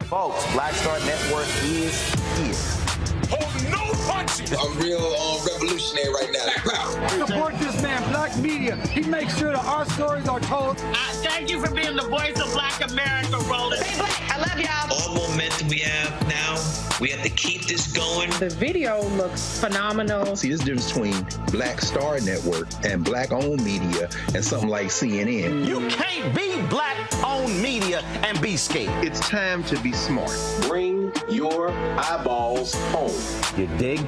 Folks, Black Star Network is here. Hold no punches! I'm real revolutionary right now. Support this man, Black Media. He makes sure that our stories are told. Thank you for being the voice of Black America, Roland. Stay black. I love y'all. All momentum we have now, we have to keep this going. The video looks phenomenal. See, this difference between Black Star Network and black-owned media and something like CNN. You can't be black-owned media and be scared. It's time to be smart. Bring your eyeballs home. You dig?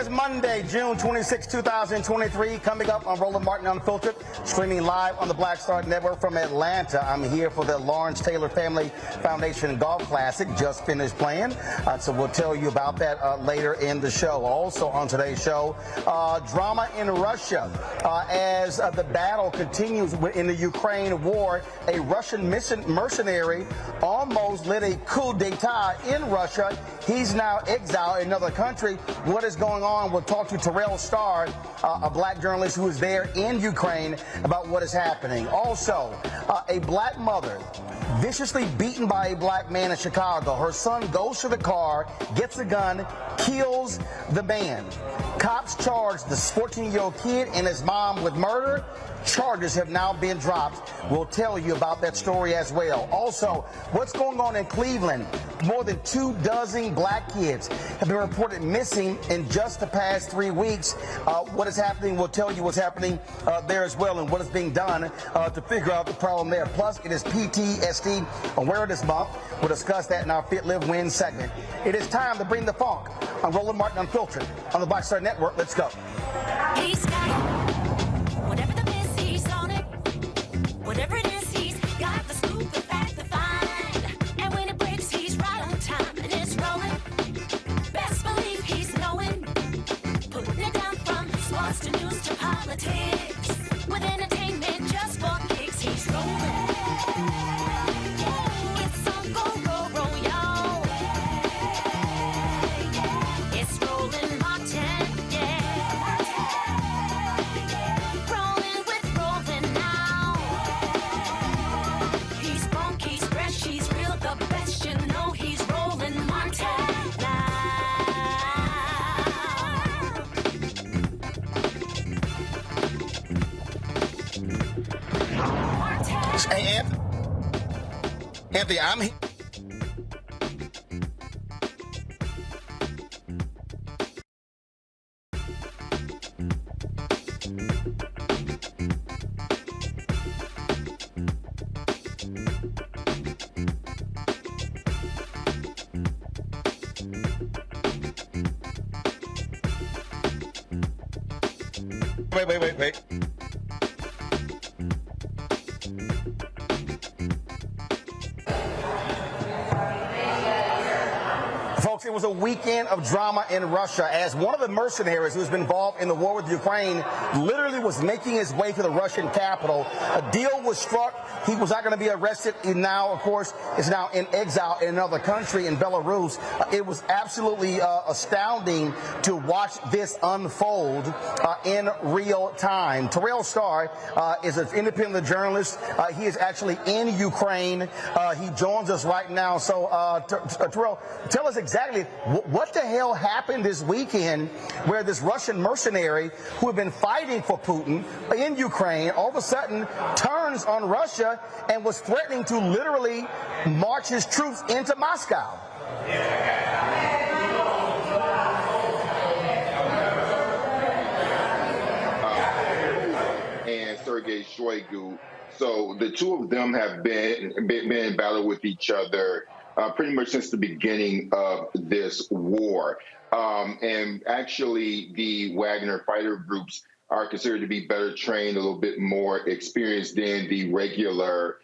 is Monday, June 26, 2023. Coming up on Roland Martin Unfiltered, streaming live on the Black Star Network from Atlanta. I'm here for the Lawrence Taylor Family Foundation Golf Classic, just finished playing. So we'll tell you about that later in the show. Also on today's show, drama in Russia. As the battle continues in the Ukraine war, a Russian mercenary almost led a coup d'etat in Russia. He's now exiled in another country. What is going on? We'll talk to Terrell Starr, a black journalist who is there in Ukraine, about what is happening. Also, a black mother viciously beaten by a black man in Chicago. Her son goes to the car, gets a gun, kills the man. Cops charged this 14-year-old kid and his mom with murder. Charges have now been dropped. We'll tell you about that story as well. Also, what's going on in Cleveland? More than 24 black kids have been reported missing in just the past 3 weeks. What is happening? We'll tell you what's happening there as well and what is being done to figure out the problem there. Plus, it is PTSD Awareness Month. We'll discuss that in our Fit, Live, Win segment. It is time to bring the funk on Roland Martin Unfiltered on the Black Star Network. Let's go. He's got it. Whatever the miss, he's on it. Whatever it is, he's got the scoop, the fact, the find. And when it breaks, he's right on time and it's rolling. Best believe he's knowing. Putting it down from sports to news to politics. With entertainment just for kicks, he's rolling. It's on go, roll, roll, y'all. It's Roland Martin, yeah. Rolling with Roland now. He's funk, he's fresh, he's real, the best, you know he's Roland Martin now. Hey, Anthony, I'm here. Wait. Folks, it was a weekend of drama in Russia as one of the mercenaries who's been involved in the war with Ukraine literally was making his way to the Russian capital. A deal was struck. He was not going to be arrested. He now, of course, is now in exile in another country, in Belarus. It was absolutely astounding to watch this unfold in real time. Terrell Starr is an independent journalist. He is actually in Ukraine. He joins us right now. So, Terrell, tell us exactly what the hell happened this weekend where this Russian mercenary who had been fighting for Putin in Ukraine all of a sudden turns on Russia and was threatening to literally march his troops into Moscow. And Sergei Shoigu. So the two of them have been in battle with each other pretty much since the beginning of this war. And actually, the Wagner fighter groups are considered to be better trained, a little bit more experienced than the regular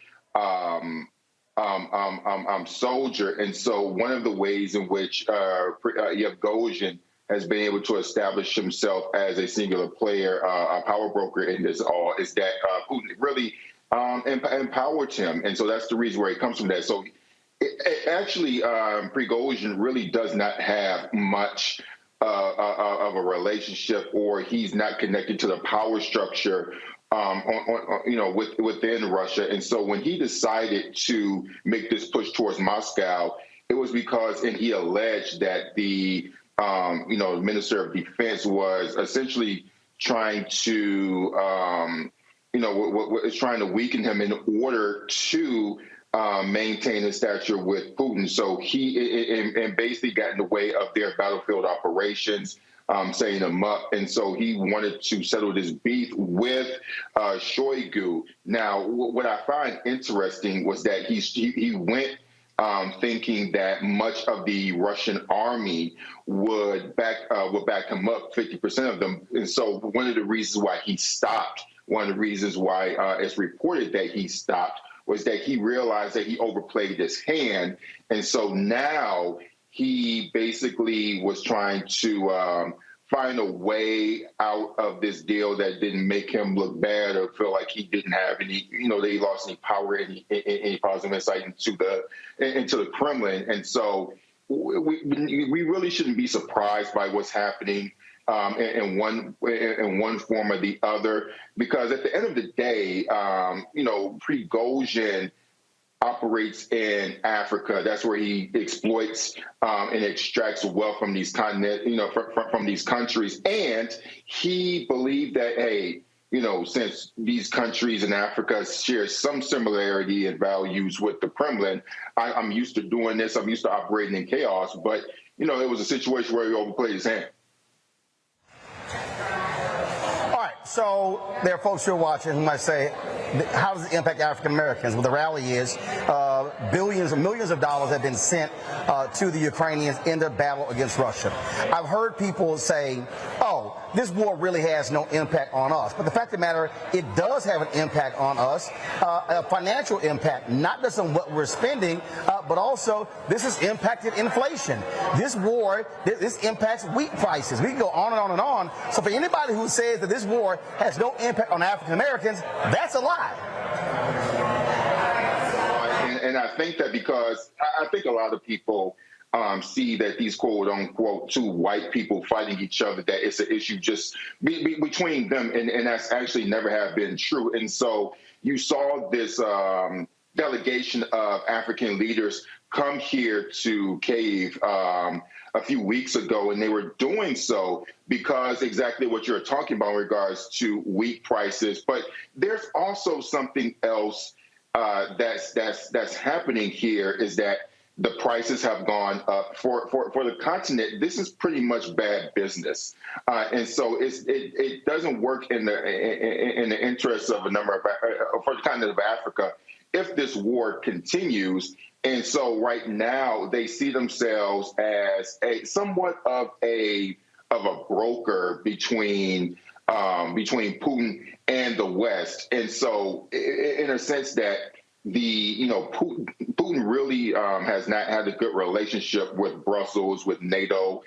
soldier. And so one of the ways in which Yevgozhin has been able to establish himself as a singular player, a power broker in this all, is that Putin really empowered him. And so that's the reason where he comes from that. So actually, Prigozhin really does not have much of a relationship, or he's not connected to the power structure within Russia. And so when he decided to make this push towards Moscow, it was because, and he alleged that the Minister of Defense was essentially trying to trying to weaken him in order to maintain his stature with Putin. So he basically got in the way of their battlefield operations, setting them up. And so he wanted to settle this beef with Shoigu. Now, what I find interesting was that he went thinking that much of the Russian army would back him up, 50% of them. And so one of the reasons why he stopped, one of the reasons why it's reported that he stopped, was that he realized that he overplayed his hand. And so now he basically was trying to find a way out of this deal that didn't make him look bad or feel like he didn't have any, that he lost any power, any positive insight into the Kremlin. And so we really shouldn't be surprised by what's happening in one form or the other, because at the end of the day, Prigozhin operates in Africa. That's where he exploits and extracts wealth from these from these countries. And he believed that, hey, since these countries in Africa share some similarity in values with the Kremlin, I'm used to doing this. I'm used to operating in chaos. But, it was a situation where he overplayed his hand. All right, so there are folks who are watching who might say, how does it impact African Americans? Well, the reality is billions or millions of dollars have been sent to the Ukrainians in their battle against Russia. I've heard people say, oh, this war really has no impact on us. But the fact of the matter, it does have an impact on us, a financial impact, not just on what we're spending, but also this has impacted inflation. This war, this impacts wheat prices. We can go on and on and on. So for anybody who says that this war has no impact on African Americans, that's a lie. And I think that because I think a lot of people see that these quote unquote two white people fighting each other, that it's an issue just between them. And that's actually never have been true. And so you saw this delegation of African leaders come here to Kyiv a few weeks ago, and they were doing so because exactly what you're talking about in regards to wheat prices. But there's also something else that's happening here, is that the prices have gone up for the continent. This is pretty much bad business, and so it doesn't work in the interest of a number of for the continent of Africa if this war continues. And so right now they see themselves as somewhat of a broker between Putin and the West. And so in a sense that Putin really has not had a good relationship with Brussels, with NATO,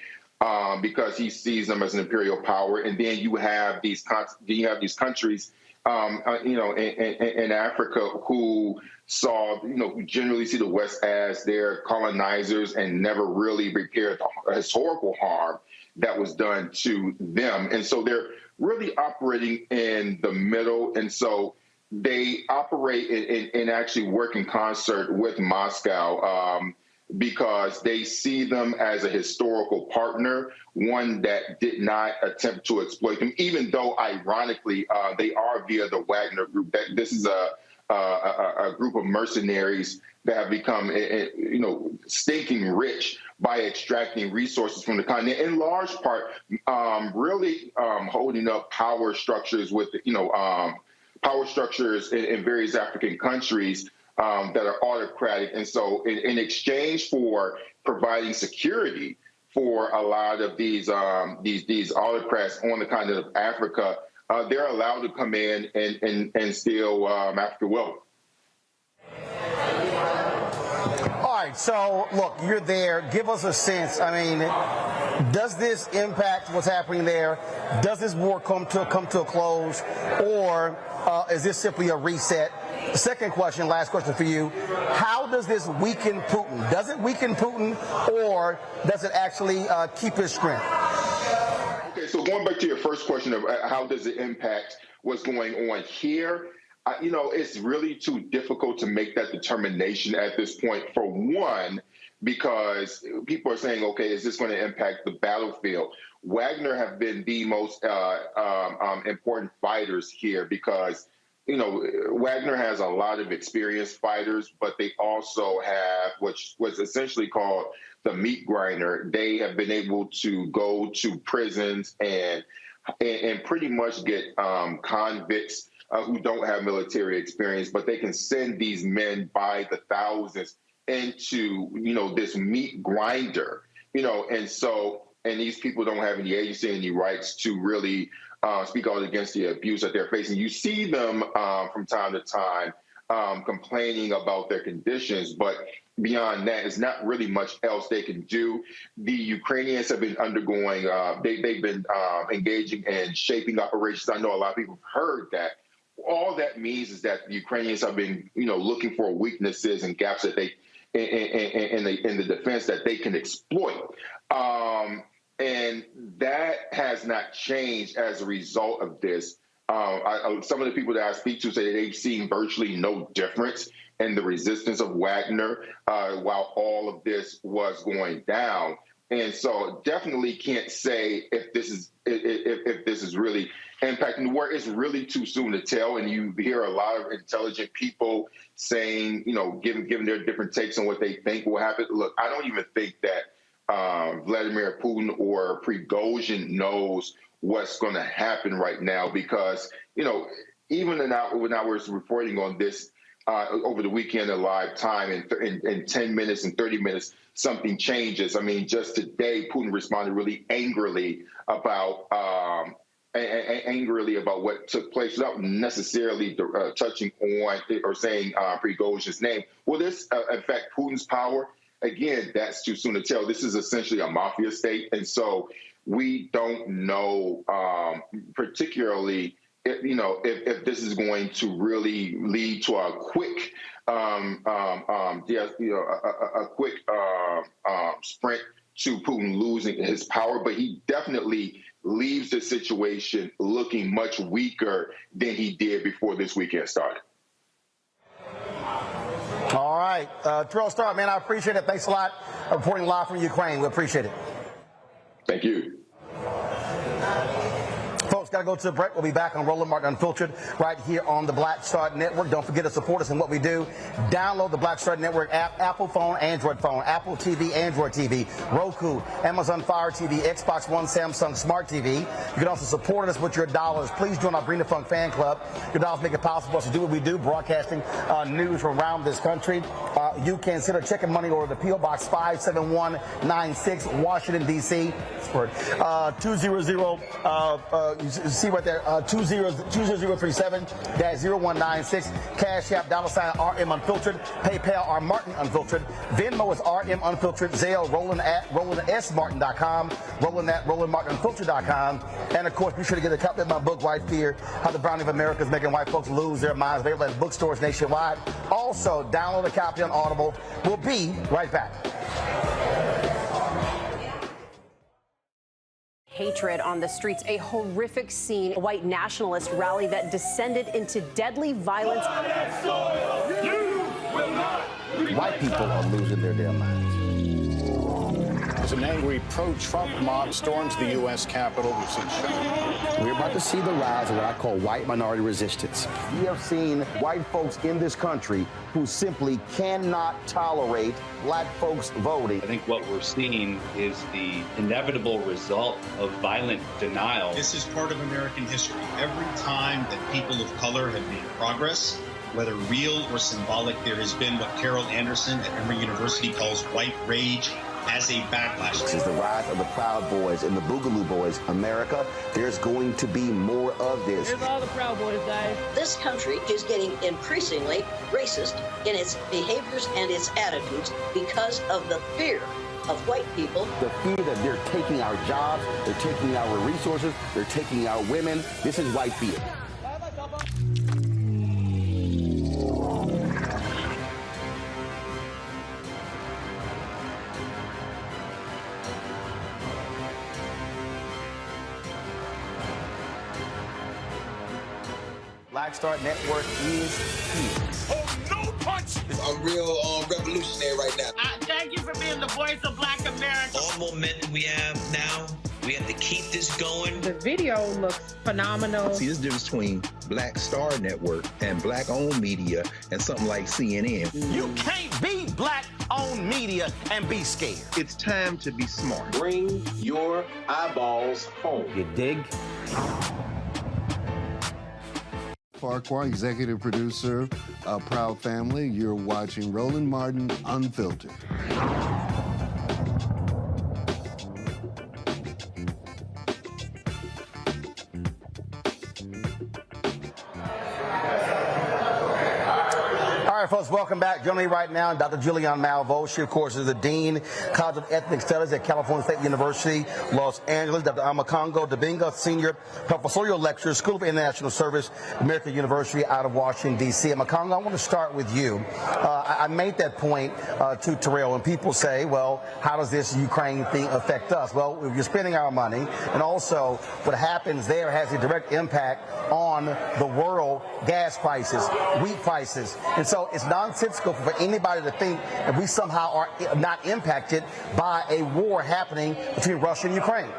because he sees them as an imperial power. And then you have these countries in Africa who who generally see the West as their colonizers and never really repaired the historical harm that was done to them. And so they're really operating in the middle. And so they operate and actually work in concert with Moscow because they see them as a historical partner, one that did not attempt to exploit them, even though, ironically, they are via the Wagner Group. This is a group of mercenaries that have become, stinking rich by extracting resources from the continent, in large part, really holding up power structures with, power structures in various African countries that are autocratic. And so in exchange for providing security for a lot of these autocrats on the continent of Africa, they're allowed to come in and steal African wealth. All right, so look, you're there. Give us a sense. I mean, does this impact what's happening there? Does this war come to a close, or is this simply a reset? Second question, last question for you. How does this weaken Putin? Does it weaken Putin, or does it actually keep his strength? Okay, so going back to your first question of how does it impact what's going on here, it's really too difficult to make that determination at this point. For one, because people are saying, okay, is this going to impact the battlefield? Wagner have been the most important fighters here because, Wagner has a lot of experienced fighters, but they also have what's essentially called the meat grinder. They have been able to go to prisons and pretty much get convicts who don't have military experience, but they can send these men by the thousands into, this meat grinder, and these people don't have any agency, any rights to really speak out against the abuse that they're facing. You see them from time to time complaining about their conditions, but beyond that, there's not really much else they can do. The Ukrainians have been undergoing, they've been engaging in shaping operations. I know a lot of people have heard that. All that means is that the Ukrainians have been, looking for weaknesses and gaps that they in the defense that they can exploit. And that has not changed as a result of this. Some of the people that I speak to say that they've seen virtually no difference in the resistance of Wagner while all of this was going down. And so definitely can't say if this is really impacting the war. It's really too soon to tell. And you hear a lot of intelligent people saying, giving their different takes on what they think will happen. Look, I don't even think that Vladimir Putin or Prigozhin knows what's going to happen right now, because, even now we're reporting on this over the weekend in live time, in 10 minutes and 30 minutes, something changes. I mean, just today, Putin responded really angrily about what took place without necessarily touching on or saying Prigozhin's name. Will this affect Putin's power? Again, that's too soon to tell. This is essentially a mafia state, and so we don't know, particularly if this is going to really lead to a quick, sprint to Putin losing his power. But he definitely leaves the situation looking much weaker than he did before this weekend started. All right. Terrell Starr, man, I appreciate it. Thanks a lot. Reporting live from Ukraine. We appreciate it. Thank you. Folks, got to go to a break. We'll be back on Roland Martin Unfiltered right here on the Black Star Network. Don't forget to support us in what we do. Download the Black Star Network app, Apple phone, Android phone, Apple TV, Android TV, Roku, Amazon Fire TV, Xbox One, Samsung Smart TV. You can also support us with your dollars. Please join our Bring the Funk fan club. Your dollars make it possible for us to do what we do, broadcasting news from around this country. You can send a check and money order to P.O. Box 57196, Washington, D.C. 200, you see right there, 20037-0196. Cash App, $RM Unfiltered. PayPal, R Martin Unfiltered. Venmo is RM Unfiltered. Zelle, Roland@RolandSMartin.com. Roland@RolandMartinUnfiltered.com. And of course, be sure to get a copy of my book right here, How the Browning of America is Making White Folks Lose Their Minds. Available at bookstores nationwide. Also, download a copy on Audible. We'll be right back. Hatred on the streets, a horrific scene, a white nationalist rally that descended into deadly violence. White people are losing their damn minds. As an angry pro-Trump mob storms the U.S. Capitol, we've seen shooting. We're about to see the rise of what I call white minority resistance. We have seen white folks in this country who simply cannot tolerate black folks voting. I think what we're seeing is the inevitable result of violent denial. This is part of American history. Every time that people of color have made progress, whether real or symbolic, there has been what Carol Anderson at Emory University calls white rage as a backlash. This is the rise of the Proud Boys and the Boogaloo Boys. America, there's going to be more of this. Here's all the Proud Boys, guys. This country is getting increasingly racist in its behaviors and its attitudes because of the fear of white people. The fear that they're taking our jobs, they're taking our resources, they're taking our women. This is white fear. Black Star Network is here. Oh, no punch! I'm real revolutionary right now. Thank you for being the voice of Black America. All momentum we have now, we have to keep this going. The video looks phenomenal. See, there's a difference between Black Star Network and black-owned media and something like CNN. You can't be black-owned media and be scared. It's time to be smart. Bring your eyeballs home. You dig? Farquhar, executive producer of Proud Family. You're watching Roland Martin Unfiltered. All right, folks, welcome back. Joining me right now, Dr. Julianne Malveaux. She, of course, is the Dean, College of Ethnic Studies at California State University, Los Angeles. Dr. Amakongo Dabinga, Senior Professorial Lecturer, School of International Service, American University out of Washington, D.C. Amakongo, I want to start with you. I made that point to Terrell, and people say, well, how does this Ukraine thing affect us? Well, you're spending our money, and also what happens there has a direct impact on the world gas prices, wheat prices. And so it's nonsensical for anybody to think that we somehow are not impacted by a war happening between Russia and Ukraine.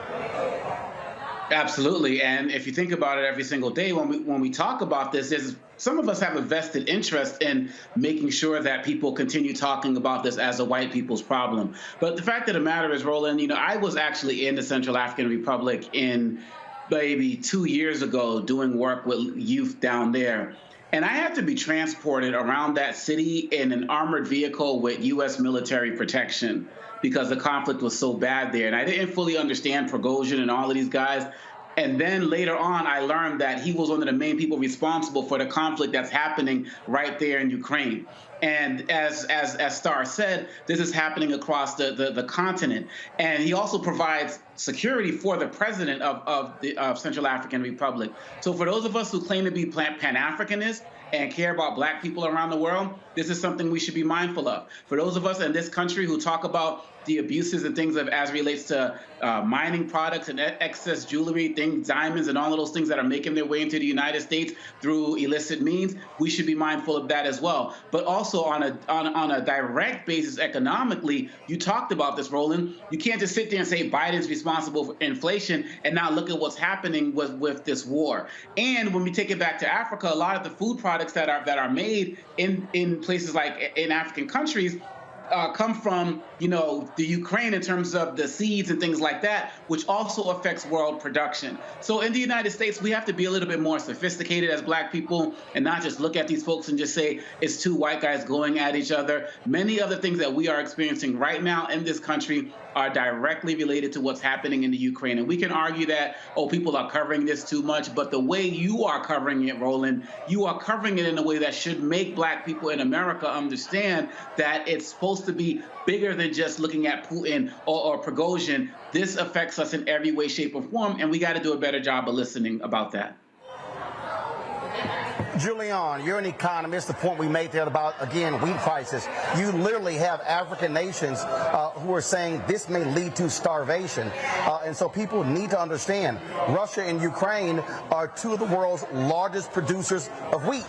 Absolutely. And if you think about it every single day, when we talk about this, some of us have a vested interest in making sure that people continue talking about this as a white people's problem. But the fact of the matter is, Roland, I was actually in the Central African Republic maybe 2 years ago doing work with youth down there. And I had to be transported around that city in an armored vehicle with U.S. military protection because the conflict was so bad there. And I didn't fully understand Prigozhin and all of these guys. And then later on, I learned that he was one of the main people responsible for the conflict that's happening right there in Ukraine. And as Starr said, this is happening across the continent. And he also provides security for the president of Central African Republic. So for those of us who claim to be Pan-Africanists and care about black people around the world, this is something we should be mindful of. For those of us in this country who talk about the abuses and things as relates to mining products and excess jewelry, diamonds and all of those things that are making their way into the United States through illicit means, we should be mindful of that as well. But also on a direct basis economically, you talked about this, Roland. You can't just sit there and say Biden's responsible for inflation and not look at what's happening with this war. And when we take it back to Africa, a lot of the food products that are made in places like in African countries come from, the Ukraine in terms of the seeds and things like that, which also affects world production. So in the United States, we have to be a little bit more sophisticated as black people and not just look at these folks and just say it's two white guys going at each other. Many other things that we are experiencing right now in this country are directly related to what's happening in the Ukraine. And we can argue that, people are covering this too much, but the way you are covering it, Roland, you are covering it in a way that should make black people in America understand that it's supposed to be bigger than just looking at Putin or Prigozhin. This affects us in every way, shape, or form, and we got to do a better job of listening about that. Julianne, you're an economist. The point we made there about, again, wheat prices. You literally have African nations who are saying this may lead to starvation. And so people need to understand Russia and Ukraine are two of the world's largest producers of wheat.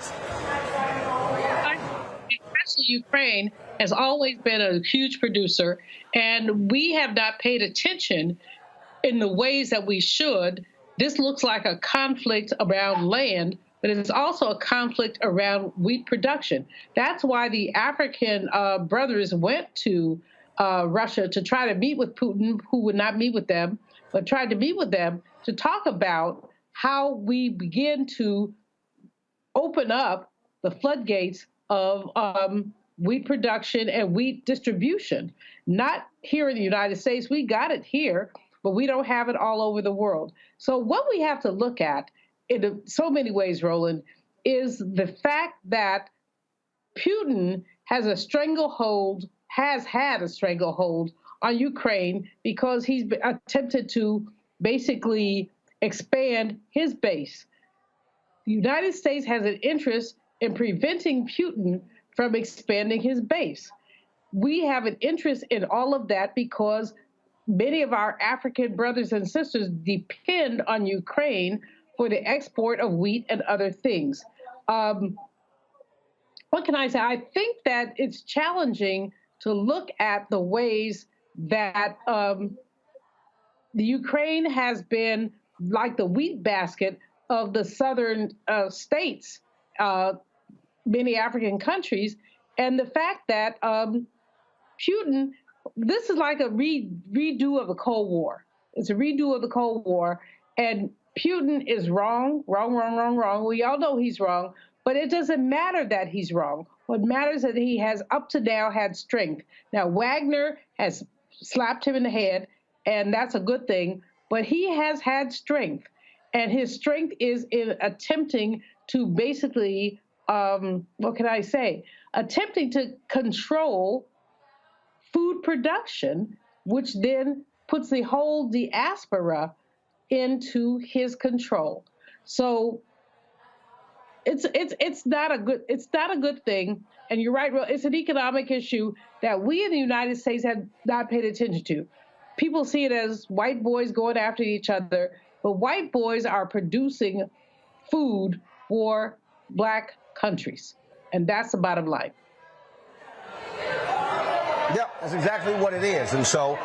Especially Ukraine has always been a huge producer, and we have not paid attention in the ways that we should. This looks like a conflict around land, but it's also a conflict around wheat production. That's why the African brothers went to Russia to try to meet with Putin, who would not meet with them, but tried to meet with them to talk about how we begin to open up the floodgates of wheat production and wheat distribution. Not here in the United States. We got it here, but we don't have it all over the world. So what we have to look at in so many ways, Roland, is the fact that Putin has a stranglehold, has had a stranglehold on Ukraine because he's attempted to basically expand his base. The United States has an interest in preventing Putin from expanding his base. We have an interest in all of that because many of our African brothers and sisters depend on Ukraine for the export of wheat and other things. What can I say? I think that it's challenging to look at the ways that the Ukraine has been like the wheat basket of the southern states, many African countries, and the fact that Putin, this is like a redo of the Cold War. It's a redo of the Cold War, and Putin is wrong. We all know he's wrong, but it doesn't matter that he's wrong. What matters is that he has up to now had strength. Now, Wagner has slapped him in the head, and that's a good thing, but he has had strength, and his strength is in attempting to basically, attempting to control food production, which then puts the whole diaspora into his control. So it's not a good thing. And you're right, it's an economic issue that we in the United States have not paid attention to. People see it as white boys going after each other, but white boys are producing food for Black countries, and that's the bottom line. Yep, that's exactly what it is. And so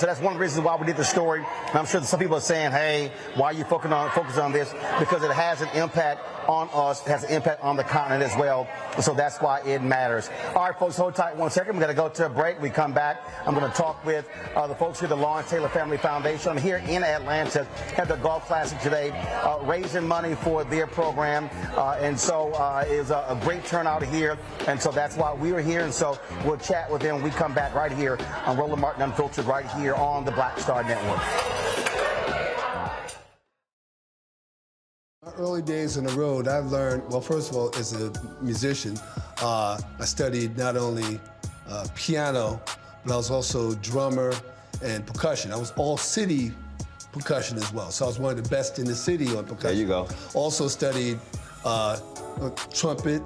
that's one of the reasons why we did the story. And I'm sure that some people are saying, hey, why are you focusing on this? Because it has an impact on us. It has an impact on the continent as well. So that's why it matters. All right, folks, hold tight 1 second. We're going to go to a break. We come back. I'm going to talk with the folks here at the Lawrence Taylor Family Foundation. I'm here in Atlanta at the Golf Classic today, raising money for their program. And so it was a great turnout here. And so that's why we were here. And so we'll chat with them when we come back right here on Roland Martin Unfiltered, right here on the Black Star Network. My early days on the road, I've learned, well, first of all, as a musician, I studied not only piano, but I was also drummer and percussion. I was all city percussion as well. So I was one of the best in the city on percussion. There you go. Also studied trumpet,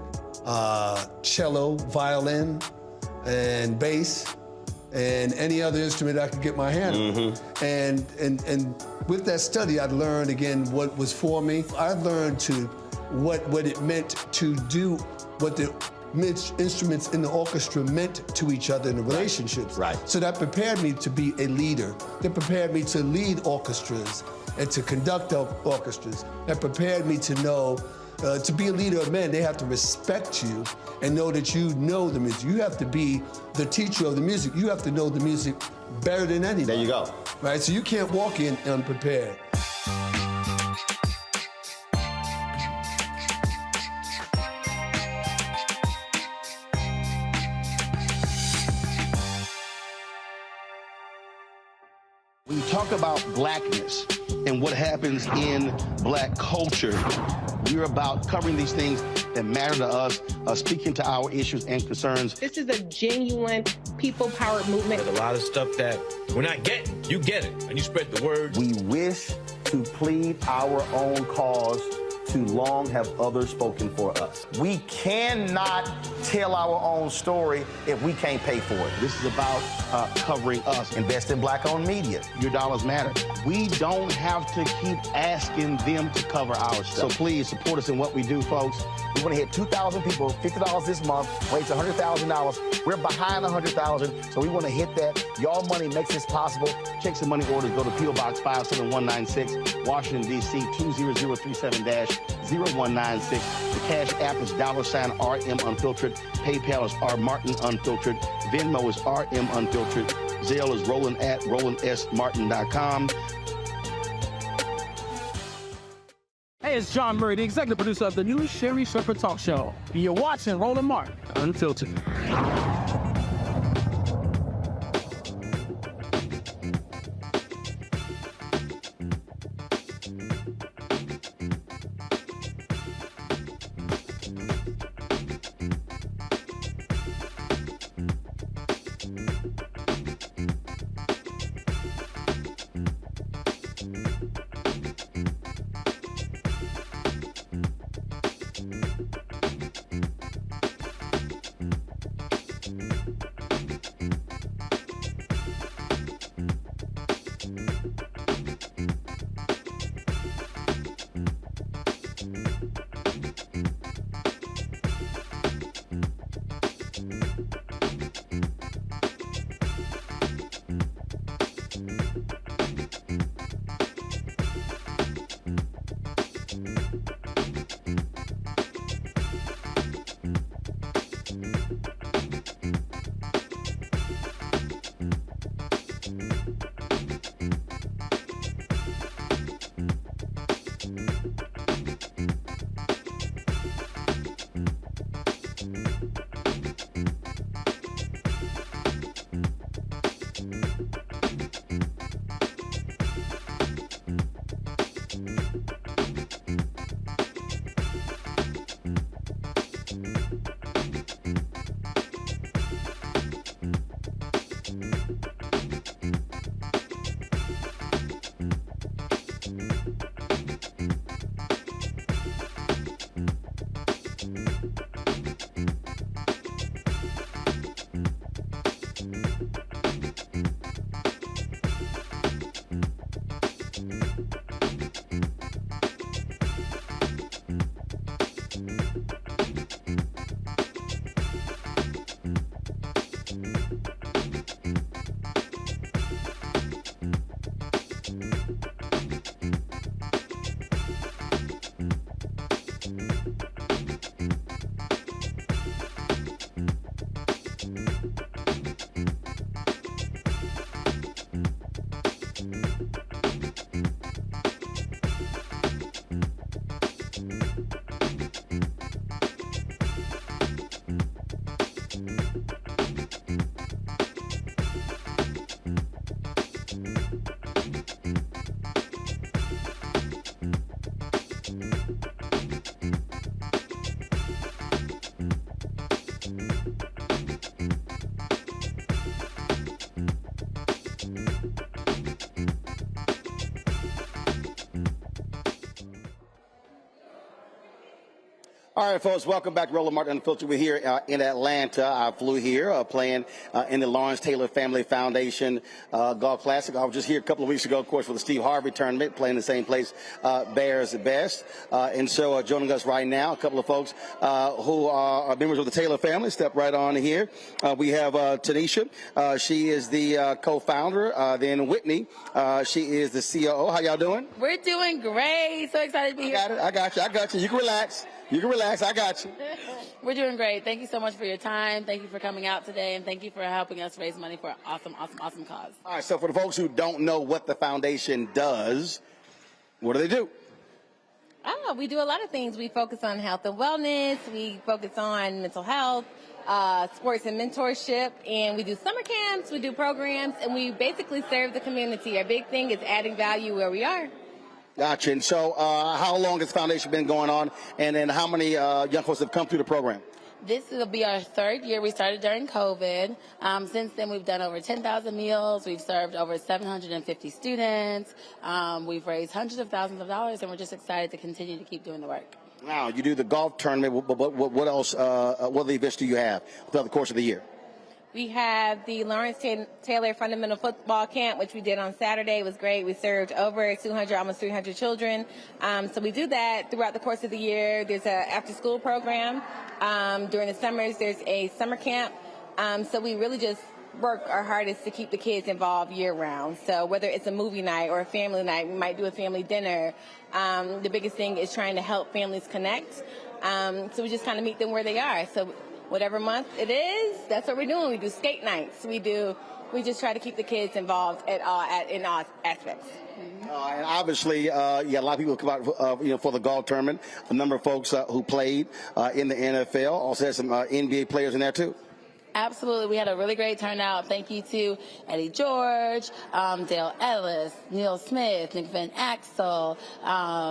cello, violin, and bass, and any other instrument I could get my hand on. And with that study, I learned again what was for me. I learned what it meant to do what the instruments in the orchestra meant to each other in the relationships. Right. So that prepared me to be a leader. That prepared me to lead orchestras and to conduct orchestras. That prepared me to know to be a leader of men, they have to respect you and know that you know the music. You have to be the teacher of the music. You have to know the music better than anybody. There you go. Right, so you can't walk in unprepared. When you talk about blackness and what happens in Black culture, we're about covering these things that matter to us, speaking to our issues and concerns. This is a genuine people-powered movement. There's a lot of stuff that we're not getting. You get it, and you spread the word. We wish to plead our own cause. Too long have others spoken for us. We cannot tell our own story if we can't pay for it. This is about covering us. Invest in Black-owned media. Your dollars matter. We don't have to keep asking them to cover our stuff. So please support us in what we do, folks. We want to hit 2,000 people, $50 this month, raise $100,000. We're behind $100,000, so we want to hit that. Y'all money makes this possible. Checks and money orders go to P.O. Box 57196, Washington, D.C. 20037-0196. The Cash App is $RM Unfiltered. PayPal is R Martin Unfiltered. Venmo is RM Unfiltered. Zelle is Roland at RolandSMartin.com. Hey, it's John Murray, the executive producer of the new Sherry Shepherd Talk Show. You're watching Roland Martin Unfiltered. All right, folks, welcome back to Roland Martin Unfiltered. We're here in Atlanta. I flew here playing in the Lawrence Taylor Family Foundation Golf Classic. I was just here a couple of weeks ago, of course, for the Steve Harvey tournament, playing the same place, Bears Best. And so joining us right now, a couple of folks who are members of the Taylor family. Step right on here. We have Tanisha. She is the co-founder. Then Whitney. She is the COO. How y'all doing? We're doing great. So excited to be here. I got you. You can relax. I got you. We're doing great. Thank you so much for your time. Thank you for coming out today, and thank you for helping us raise money for an awesome cause. All right, so for the folks who don't know what the foundation does, what do they do? We do a lot of things. We focus on health and wellness. We focus on mental health, sports and mentorship, and we do summer camps, we do programs, and we basically serve the community. Our big thing is adding value where we are. Gotcha. And so how long has the foundation been going on, and then how many young folks have come through the program? This will be our third year. We started during COVID. Since then, we've done over 10,000 meals. We've served over 750 students. We've raised hundreds of thousands of dollars, and we're just excited to continue to keep doing the work. Now, you do the golf tournament. What else? What other events do you have throughout the course of the year? We have the Lawrence Taylor Fundamental Football Camp, which we did on Saturday. It was great. We served over 200, almost 300 children. So we do that throughout the course of the year. There's an after-school program. During the summers, there's a summer camp. So we really just work our hardest to keep the kids involved year-round. So whether it's a movie night or a family night, we might do a family dinner. The biggest thing is trying to help families connect. So we just kind of meet them where they are. So whatever month it is, that's what we're doing. We do skate nights. We just try to keep the kids involved in all aspects. And obviously, you got a lot of people come out, for the golf tournament. A number of folks who played in the NFL. Also had some NBA players in there too. Absolutely. We had a really great turnout. Thank you to Eddie George, Dale Ellis, Neil Smith, Nick Van Axel,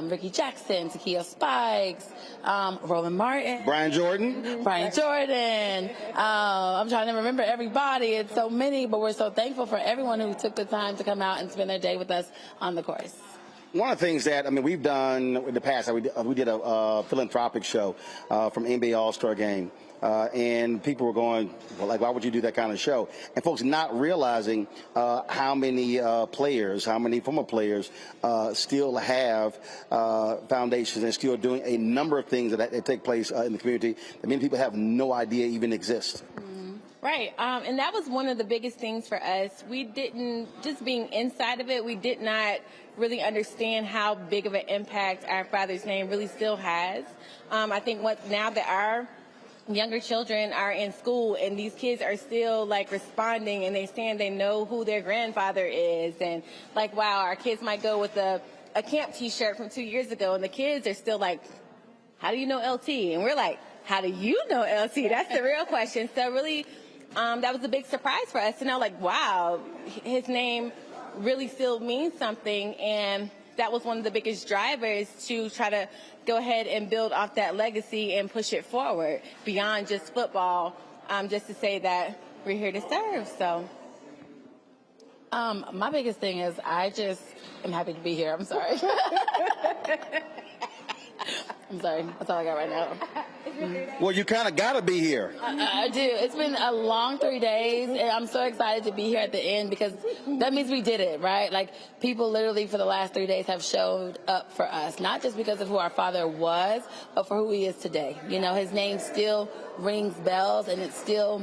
Ricky Jackson, Takia Spikes, Roland Martin. Brian Jordan. I'm trying to remember everybody. It's so many, but we're so thankful for everyone who took the time to come out and spend their day with us on the course. One of the things that, we've done in the past, we did a philanthropic show from NBA All-Star Game. And people were going, well, why would you do that kind of show? And folks not realizing how many players, how many former players still have foundations and still doing a number of things that take place in the community that many people have no idea even exist. Right. And that was one of the biggest things for us. We didn't, just being inside of it, we did not really understand how big of an impact our Father's name really still has. I think now that our younger children are in school and these kids are still responding and they know who their grandfather is, and wow, our kids might go with a camp t-shirt from 2 years ago and the kids are still like, how do you know LT? And we're like, how do you know LT? That's the real question. So really, that was a big surprise for us to know, wow, his name really still means something. And that was one of the biggest drivers to try to go ahead and build off that legacy and push it forward beyond just football, just to say that we're here to serve. So my biggest thing is I just am happy to be here. I'm sorry. I'm sorry. That's all I got right now. Well, you kind of got to be here. I do. It's been a long 3 days, and I'm so excited to be here at the end because that means we did it, right? People literally for the last 3 days have showed up for us, not just because of who our father was, but for who he is today. His name still rings bells, and it still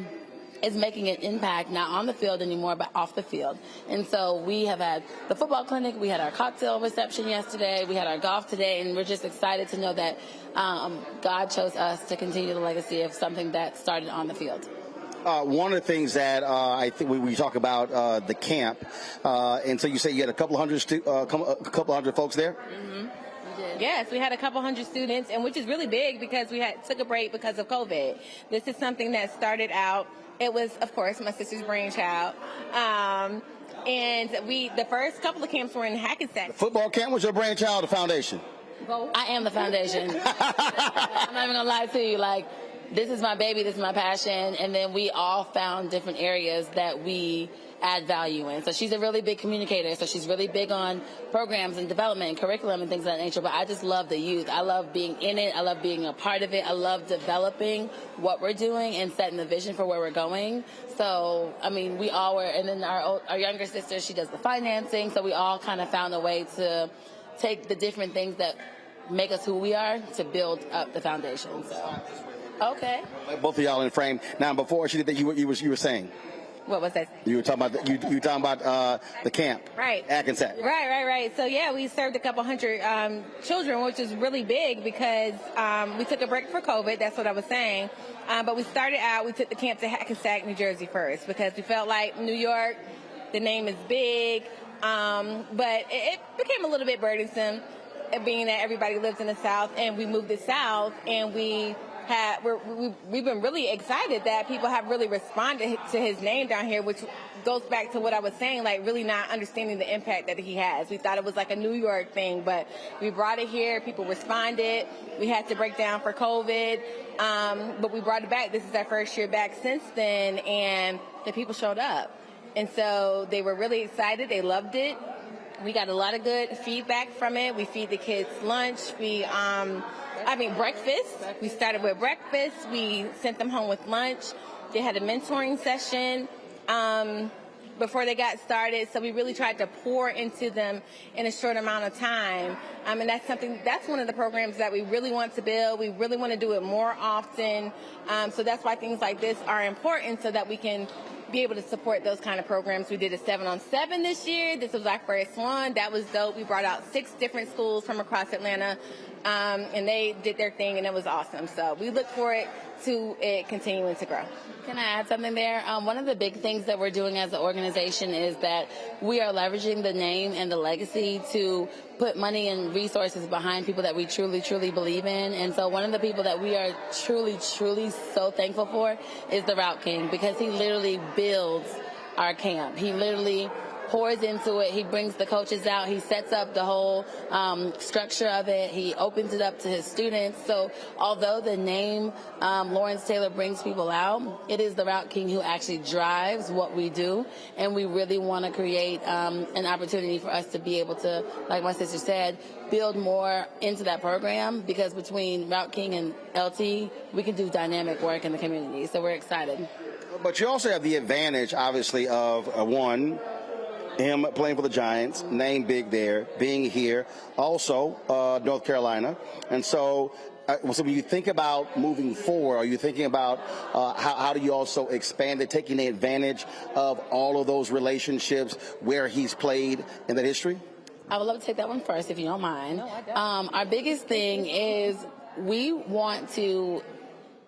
is making an impact, not on the field anymore, but off the field. And so we have had the football clinic, we had our cocktail reception yesterday, we had our golf today, and we're just excited to know that God chose us to continue the legacy of something that started on the field. One of the things that I think we talk about the camp, and so you say you had a couple hundred folks there? Mm-hmm. Yes, we had a couple hundred students, and which is really big because we took a break because of COVID. This is something that started out. It was, of course, my sister's brainchild. And the first couple of camps were in Hackensack. The football camp was your brainchild, the foundation? I am the foundation. I'm not even going to lie to you. This is my baby, this is my passion. And then we all found different areas that we add value in. So she's a really big communicator. So she's really big on programs and development and curriculum and things of that nature. But I just love the youth. I love being in it. I love being a part of it. I love developing what we're doing and setting the vision for where we're going. So, I mean, we all were, and then our younger sister, she does the financing. So we all kind of found a way to take the different things that make us who we are to build up the foundation. So, okay. Both of y'all in frame. Now, before she did that, you were saying. What was that? You were talking about you were talking about the camp. Right. Hackensack. Right. So yeah, we served a couple hundred children, which is really big because we took a break for COVID. That's what I was saying. But we started out. We took the camp to Hackensack, New Jersey first because we felt like New York, the name is big, but it became a little bit burdensome, being that everybody lives in the South, and we moved to South, and we've been really excited that people have really responded to his name down here, which goes back to what I was saying, like really not understanding the impact that he has. We thought it was like a New York thing, but we brought it here. People responded. We had to break down for COVID, but we brought it back. This is our first year back since then, and the people showed up. And so they were really excited. They loved it. We got a lot of good feedback from it. We feed the kids lunch. Breakfast. We started with breakfast. We sent them home with lunch. They had a mentoring session before they got started. So we really tried to pour into them in a short amount of time. And that's one of the programs that we really want to build. We really want to do it more often. So that's why things like this are important, so that we can be able to support those kind of programs. We did a 7-on-7 this year. This was our first one. That was dope. We brought out 6 different schools from across Atlanta, and they did their thing, and it was awesome. So we look forward to it continuing to grow. Can I add something there? One of the big things that we're doing as an organization is that we are leveraging the name and the legacy to put money and resources behind people that we truly, truly believe in. And so one of the people that we are truly, truly so thankful for is the Route King, because he literally builds our camp. He literally pours into it. He brings the coaches out. He sets up the whole structure of it. He opens it up to his students. So although the name Lawrence Taylor brings people out, it is the Route King who actually drives what we do. And we really want to create an opportunity for us to be able to, like my sister said, build more into that program, because between Route King and LT, we can do dynamic work in the community. So we're excited. But you also have the advantage, obviously, of him playing for the Giants, name big there, being here, also North Carolina. And so when you think about moving forward, are you thinking about how do you also expand it, taking advantage of all of those relationships where he's played in that history? I would love to take that one first, if you don't mind. No, I don't. Our biggest thing is we want to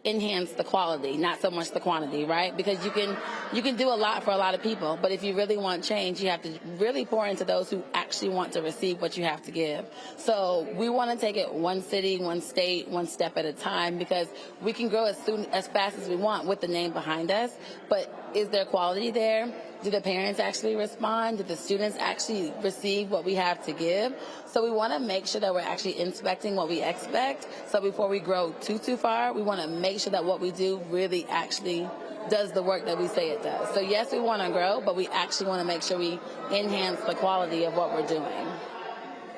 enhance the quality, not so much the quantity, right? Because you can do a lot for a lot of people, but if you really want change, you have to really pour into those who actually want to receive what you have to give. So we want to take it one city, one state, one step at a time, because we can grow as fast as we want with the name behind us, but is there quality there? Do the parents actually respond? Do the students actually receive what we have to give? So we want to make sure that we're actually inspecting what we expect. So before we grow too far, we want to make sure that what we do really actually does the work that we say it does. So yes, we want to grow, but we actually want to make sure we enhance the quality of what we're doing.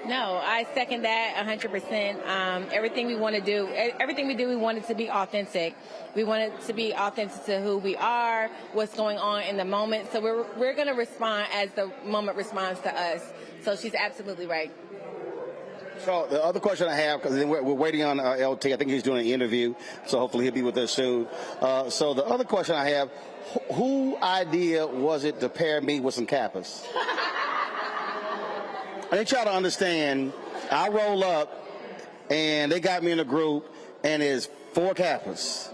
No, I second that 100%. Everything we want to do, everything we do, we want it to be authentic. We want it to be authentic to who we are, what's going on in the moment. So we're going to respond as the moment responds to us. So she's absolutely right. So the other question I have, because we're waiting on LT, I think he's doing an interview, so hopefully he'll be with us soon. So the other question I have, whose idea was it to pair me with some Kappas? I need y'all to understand, I roll up, and they got me in a group, and it's 4 Kappas.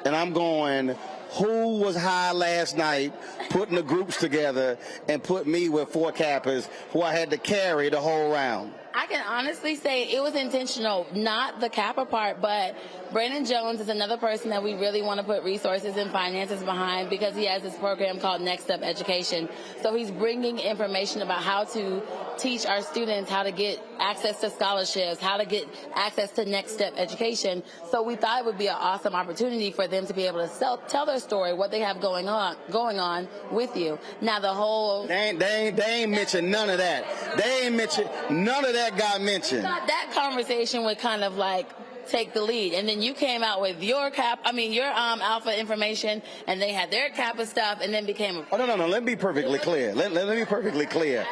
And I'm going, who was high last night putting the groups together and put me with 4 Kappas who I had to carry the whole round? I can honestly say it was intentional, not the Kappa part, but Brandon Jones is another person that we really want to put resources and finances behind because he has this program called Next Step Education. So he's bringing information about how to teach our students how to get access to scholarships, how to get access to Next Step Education. So we thought it would be an awesome opportunity for them to be able to tell their story, what they have going on with you. Now the whole they ain't mentioned none of that. They ain't mentioned none of that got mentioned. That conversation would kind of like take the lead, and then you came out with your alpha information, and they had their Kappa stuff, and then became a... Oh, no. Let me be perfectly clear. Let me be perfectly clear.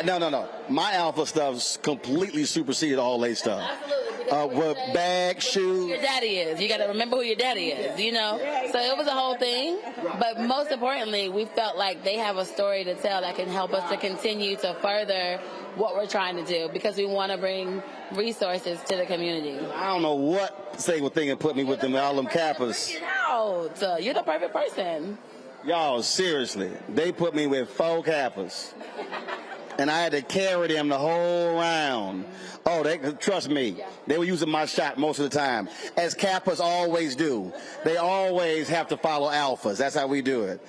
No. My alpha stuff's completely superseded all their stuff. With bag, shoes. Your daddy is. You got to remember who your daddy is, you know? So it was a whole thing. But most importantly, we felt like they have a story to tell that can help us to continue to further what we're trying to do because we want to bring resources to the community. I don't know what single thing that put me with them, all them Kappas. You're the perfect person. Y'all, seriously, they put me with 4 Kappas. And I had to carry them the whole round. Oh, trust me, they were using my shot most of the time, as Kappas always do. They always have to follow alphas. That's how we do it.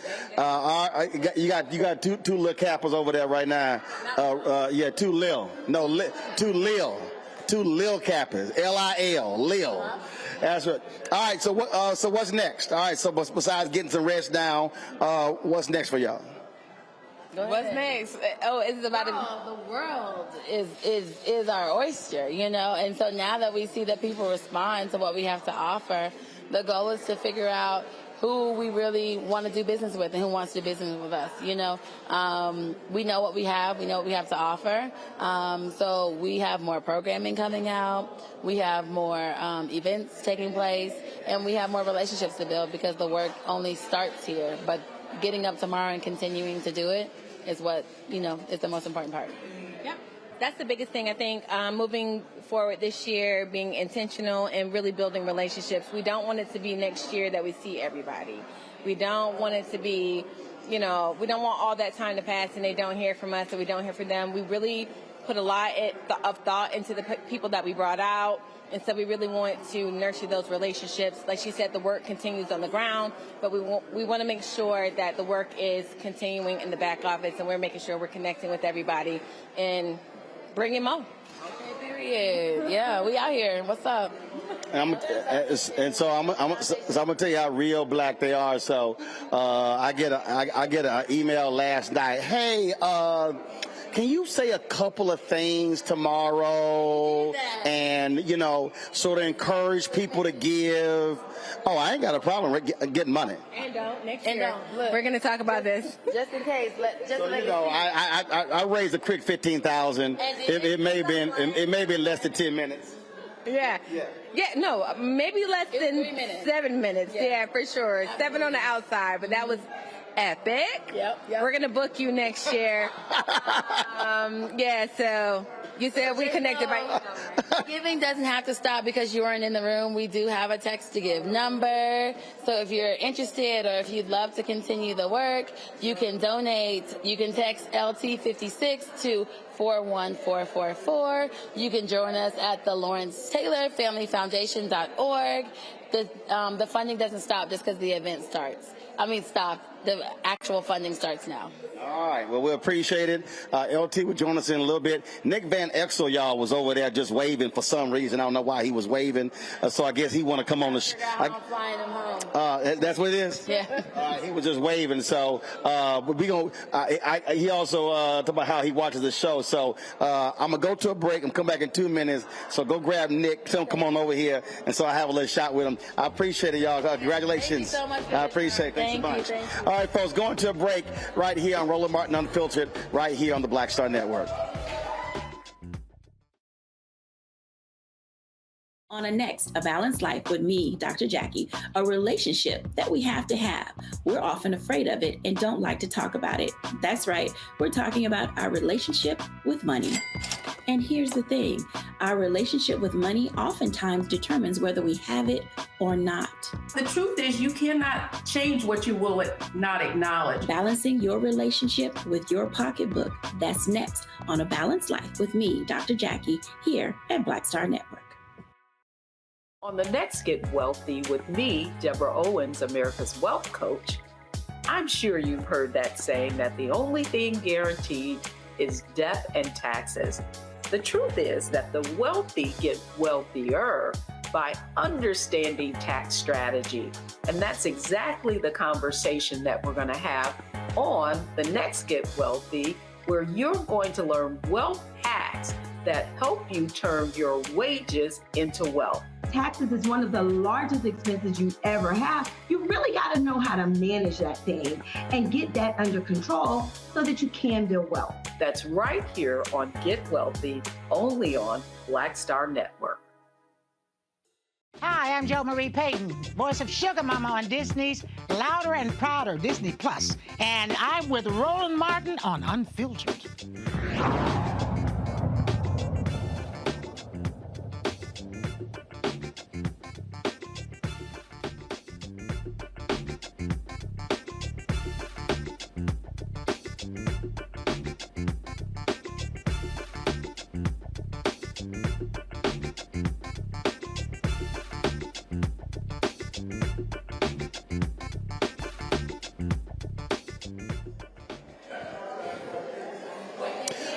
You got two little Kappas over there right now. Two Lil Kappas. Lil, Lil. That's right. All right. So what's next? All right. So besides getting some rest down, what's next for y'all? What's next? Oh, it's about the world is our oyster, you know. And so now that we see that people respond to what we have to offer, the goal is to figure out who we really want to do business with and who wants to do business with us. You know, we know what we have. We know what we have to offer. So we have more programming coming out. We have more events taking place, and we have more relationships to build because the work only starts here. But getting up tomorrow and continuing to do it is what, is the most important part. Yep. That's the biggest thing, I think, moving forward this year, being intentional and really building relationships. We don't want it to be next year that we see everybody. We don't want it to be, we don't want all that time to pass and they don't hear from us and we don't hear from them. We really put a lot of thought into the people that we brought out. And so we really want to nurture those relationships. Like she said, the work continues on the ground, but we want to make sure that the work is continuing in the back office, and we're making sure we're connecting with everybody and bringing more. Okay, period. Yeah, we out here. What's up? So I'm gonna tell you how real black they are. So I get an email last night. Hey, can you say a couple of things tomorrow and, sort of encourage people to give? Oh, I ain't got a problem getting money. And don't. Next year. Look, we're going to talk about this. Just in case. I raised a quick 15,000. It may have been less than 10 minutes. Yeah. No, maybe less than 3 minutes. 7 minutes. Yeah, for sure. 7 on the outside, but that was epic. Yep. We're going to book you next year. So you said we connected by Giving doesn't have to stop because you weren't in the room. We do have a text to give number. So if you're interested or if you'd love to continue the work, you can donate. You can text LT56 to 41444. You can join us at the Lawrence Taylor Family Foundation.org. The funding doesn't stop just because the event starts. The actual funding starts now. All right. Well, we appreciate it. LT will join us in a little bit. Nick Van Exel, y'all, was over there just waving for some reason. I don't know why he was waving. So I guess he want to come on the show. I'm flying him home. That's what it is? Yeah. He was just waving. So we gonna. He also talked about how he watches the show. So I'm going to go to a break and come back in 2 minutes. So go grab Nick. Tell him come on over here. And so I have a little shot with him. I appreciate it, y'all. Congratulations. Thank you so much. I appreciate it. Thanks so much. Thank you. All right, folks, going to a break right here on Roland Martin Unfiltered, right here on the Black Star Network. On a next, A Balanced Life with me, Dr. Jackie, a relationship that we have to have. We're often afraid of it and don't like to talk about it. That's right, we're talking about our relationship with money. And here's the thing, our relationship with money oftentimes determines whether we have it or not. The truth is you cannot change what you will not acknowledge. Balancing your relationship with your pocketbook. That's next on A Balanced Life with me, Dr. Jackie, here at Black Star Network. On the next Get Wealthy with me, Deborah Owens, America's Wealth Coach, I'm sure you've heard that saying that the only thing guaranteed is death and taxes. The truth is that the wealthy get wealthier by understanding tax strategy. And that's exactly the conversation that we're going to have on the next Get Wealthy, where you're going to learn wealth hacks that help you turn your wages into wealth. Taxes is one of the largest expenses you ever have. You really got to know how to manage that thing and get that under control so that you can build wealth. That's right here on Get Wealthy, only on Black Star Network. Hi, I'm Jo Marie Payton, voice of Sugar Mama on Disney's Louder and Prouder Disney Plus, and I'm with Roland Martin on Unfiltered.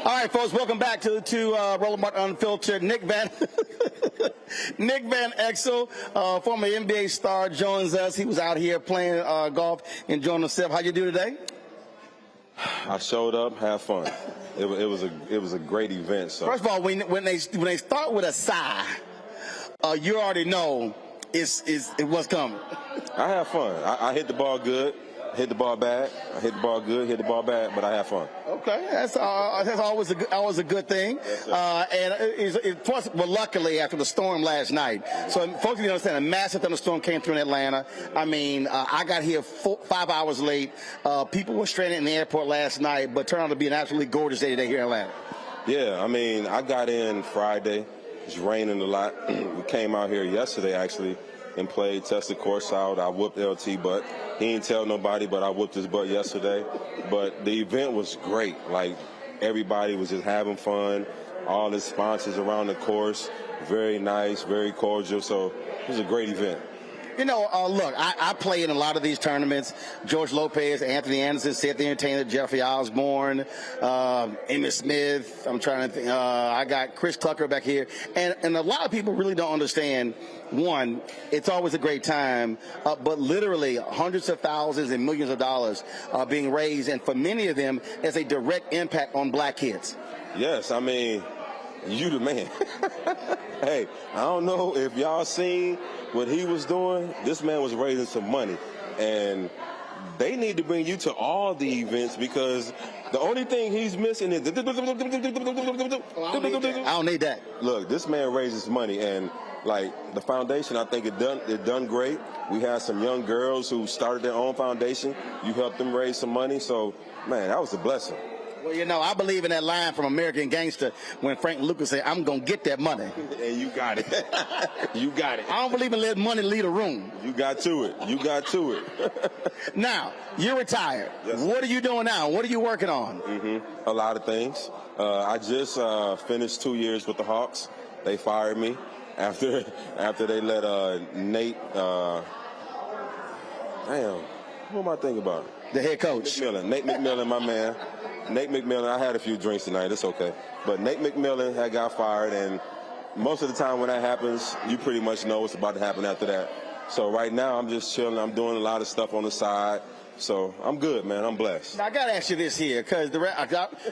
All right, folks, welcome back to Roland Martin Unfiltered. Nick Van Exel, former NBA star, joins us. He was out here playing golf, enjoying himself. How you do today? I showed up, had fun. It was a great event. So first of all, when they start with a sigh, you already know it was coming. I had fun. I hit the ball good. Hit the ball bad. I hit the ball good, hit the ball bad, but I had fun. Okay, that's always a good thing. Plus, luckily after the storm last night, so folks need to understand a massive thunderstorm came through in Atlanta. I mean, I got here 5 hours late. People were stranded in the airport last night, but turned out to be an absolutely gorgeous day today here in Atlanta. Yeah, I mean, I got in Friday. It's raining a lot. We came out here yesterday actually and played, tested course out. I whooped LT butt. He didn't tell nobody, but I whooped his butt yesterday. But the event was great. Like, everybody was just having fun. All the sponsors around the course, very nice, very cordial. So it was a great event. You know, look, I play in a lot of these tournaments. George Lopez, Anthony Anderson, Seth the Entertainer, Jeffrey Osborne, Emmitt Smith. I'm trying to think. I got Chris Tucker back here. And a lot of people really don't understand, one, it's always a great time, but literally hundreds of thousands and millions of dollars are being raised. And for many of them, there's a direct impact on black kids. Yes, I mean, you the man. Hey, I don't know if y'all seen what he was doing. This man was raising some money, and they need to bring you to all the events because the only thing he's missing is I don't need that. Look, this man raises money, and like the foundation, I think it done great. We had some young girls who started their own foundation. You helped them raise some money, so man, that was a blessing. Well, you know, I believe in that line from American Gangster when Frank Lucas said, "I'm going to get that money." And you got it. You got it. I don't believe in letting money lead a room. You got to it. You got to it. Now, you're retired. Yes. What are you doing now? What are you working on? A lot of things. I just finished 2 years with the Hawks. They fired me after they let Nate, who am I thinking about? The head coach. Nate McMillan, my man. Nate McMillan, I had a few drinks tonight. It's okay. But Nate McMillan had got fired, and most of the time when that happens, you pretty much know what's about to happen after that. So right now, I'm just chilling. I'm doing a lot of stuff on the side. So I'm good, man. I'm blessed. Now, I got to ask you this here, because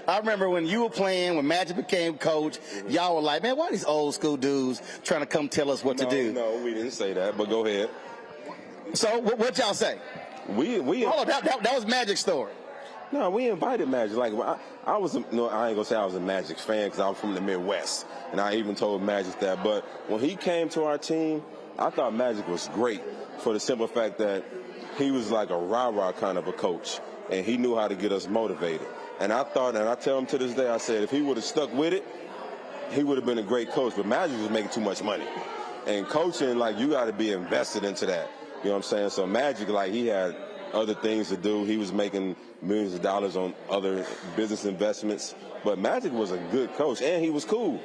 I remember when you were playing, when Magic became coach, y'all were like, man, why are these old school dudes trying to come tell us what to do? No, we didn't say that, but go ahead. So what y'all say? We hold on, that was Magic's story. No, we invited Magic. Like I was, I ain't gonna say I was a Magic fan because I was from the Midwest, and I even told Magic that. But when he came to our team, I thought Magic was great for the simple fact that he was like a rah-rah kind of a coach, and he knew how to get us motivated. And I thought, and I tell him to this day, I said if he would have stuck with it, he would have been a great coach. But Magic was making too much money. And coaching, like, you got to be invested into that. You know what I'm saying? So Magic, like, he had other things to do. He was making millions of dollars on other business investments. But Magic was a good coach, and he was cool.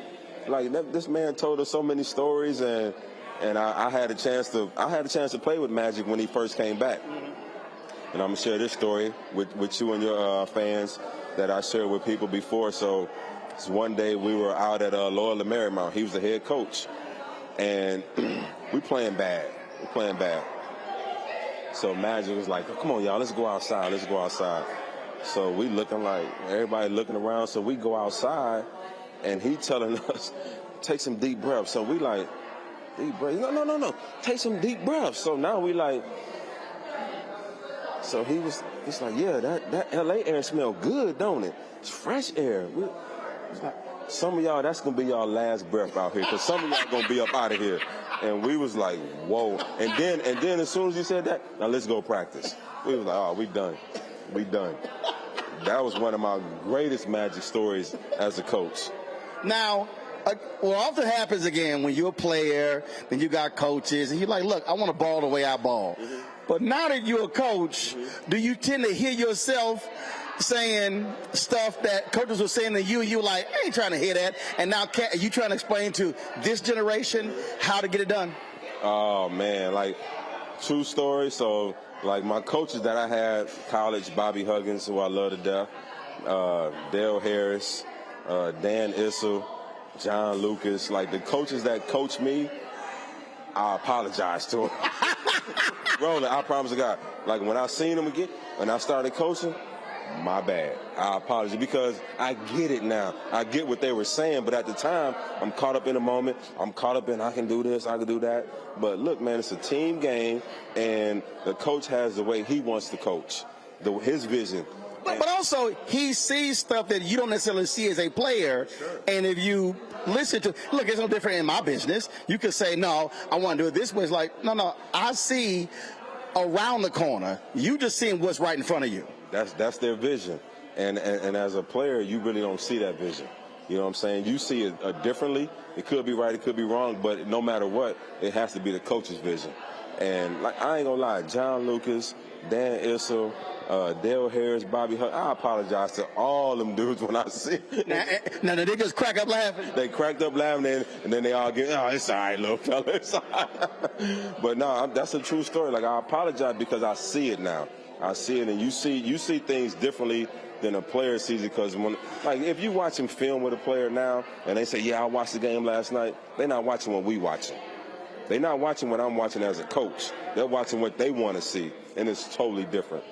Like, this man told us so many stories, and I had a chance to play with Magic when he first came back. And I'm gonna share this story with you and your fans that I shared with people before. So one day we were out at Loyola Marymount. He was the head coach, and we playing bad. So Magic was like, "Come on, y'all, let's go outside. Let's go outside." So we looking like everybody looking around. So we go outside, and he telling us, "Take some deep breaths." So we like, deep breaths? No. Take some deep breaths. So now we like. So he's like, "Yeah, that LA air smell good, don't it? It's fresh air." It's like, some of y'all, that's gonna be y'all last breath out here, because some of y'all gonna be up out of here. And we was like, whoa. And then as soon as he said that, now let's go practice. We was like, oh, we done. That was one of my greatest Magic stories as a coach. Now, what often happens again when you're a player, then you got coaches, and you're like, look, I want to ball the way I ball. Mm-hmm. But now that you're a coach, do you tend to hear yourself saying stuff that coaches were saying to you, you're like, I ain't trying to hear that, and now you trying to explain to this generation how to get it done? Oh, man, like, true story. So, like, my coaches that I had, college, Bobby Huggins, who I love to death, Dale Harris, Dan Issel, John Lucas, like, the coaches that coach me, I apologize to them. Roland, I promise to God. Like, when I seen them again, when I started coaching, my bad. I apologize, because I get it now. I get what they were saying, but at the time, I'm caught up in the moment. I'm caught up in, I can do this, I can do that. But look, man, it's a team game, and the coach has the way he wants to coach, his vision. But also, he sees stuff that you don't necessarily see as a player. Sure. And if you listen to, look, it's no different in my business. You could say, no, I want to do it this way. It's like, no, I see around the corner. You just seeing what's right in front of you. That's their vision. And as a player, you really don't see that vision. You know what I'm saying? You see it differently. It could be right, it could be wrong, but no matter what, it has to be the coach's vision. And, like, I ain't gonna lie, John Lucas, Dan Issel, Dale Harris, Bobby Hunt, I apologize to all them dudes when I see it. Now, they just crack up laughing? They cracked up laughing, and then they all get, oh, it's all right, little fella, it's all right. But no, that's a true story. Like, I apologize because I see it now. I see it, and you see things differently than a player sees it, because like, if you watching film with a player now, and they say, yeah, I watched the game last night, they're not watching what we watching. They're not watching what I'm watching as a coach. They're watching what they want to see, and it's totally different.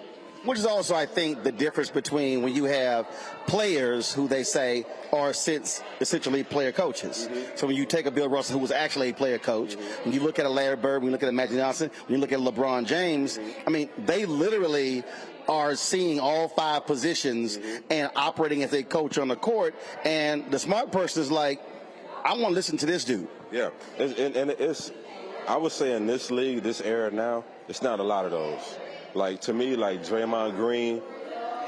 Which is also, I think, the difference between when you have players who they say are essentially player coaches. Mm-hmm. So when you take a Bill Russell, who was actually a player coach, when you look at a Larry Bird, when you look at a Magic Johnson, when you look at LeBron James, I mean, they literally are seeing all five positions and operating as a coach on the court. And the smart person is like, I want to listen to this dude. Yeah, and it's, I would say in this league, this era now, it's not a lot of those. Like, to me, like Draymond Green,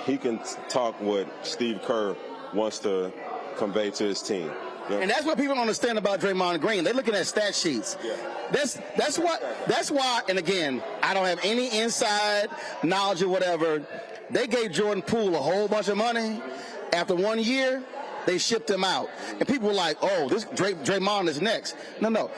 he can talk what Steve Kerr wants to convey to his team. You know? And that's what people don't understand about Draymond Green. They're looking at stat sheets. Yeah. That's why, and again, I don't have any inside knowledge or whatever. They gave Jordan Poole a whole bunch of money. After 1 year, they shipped him out. And people were like, oh, this Draymond is next. No.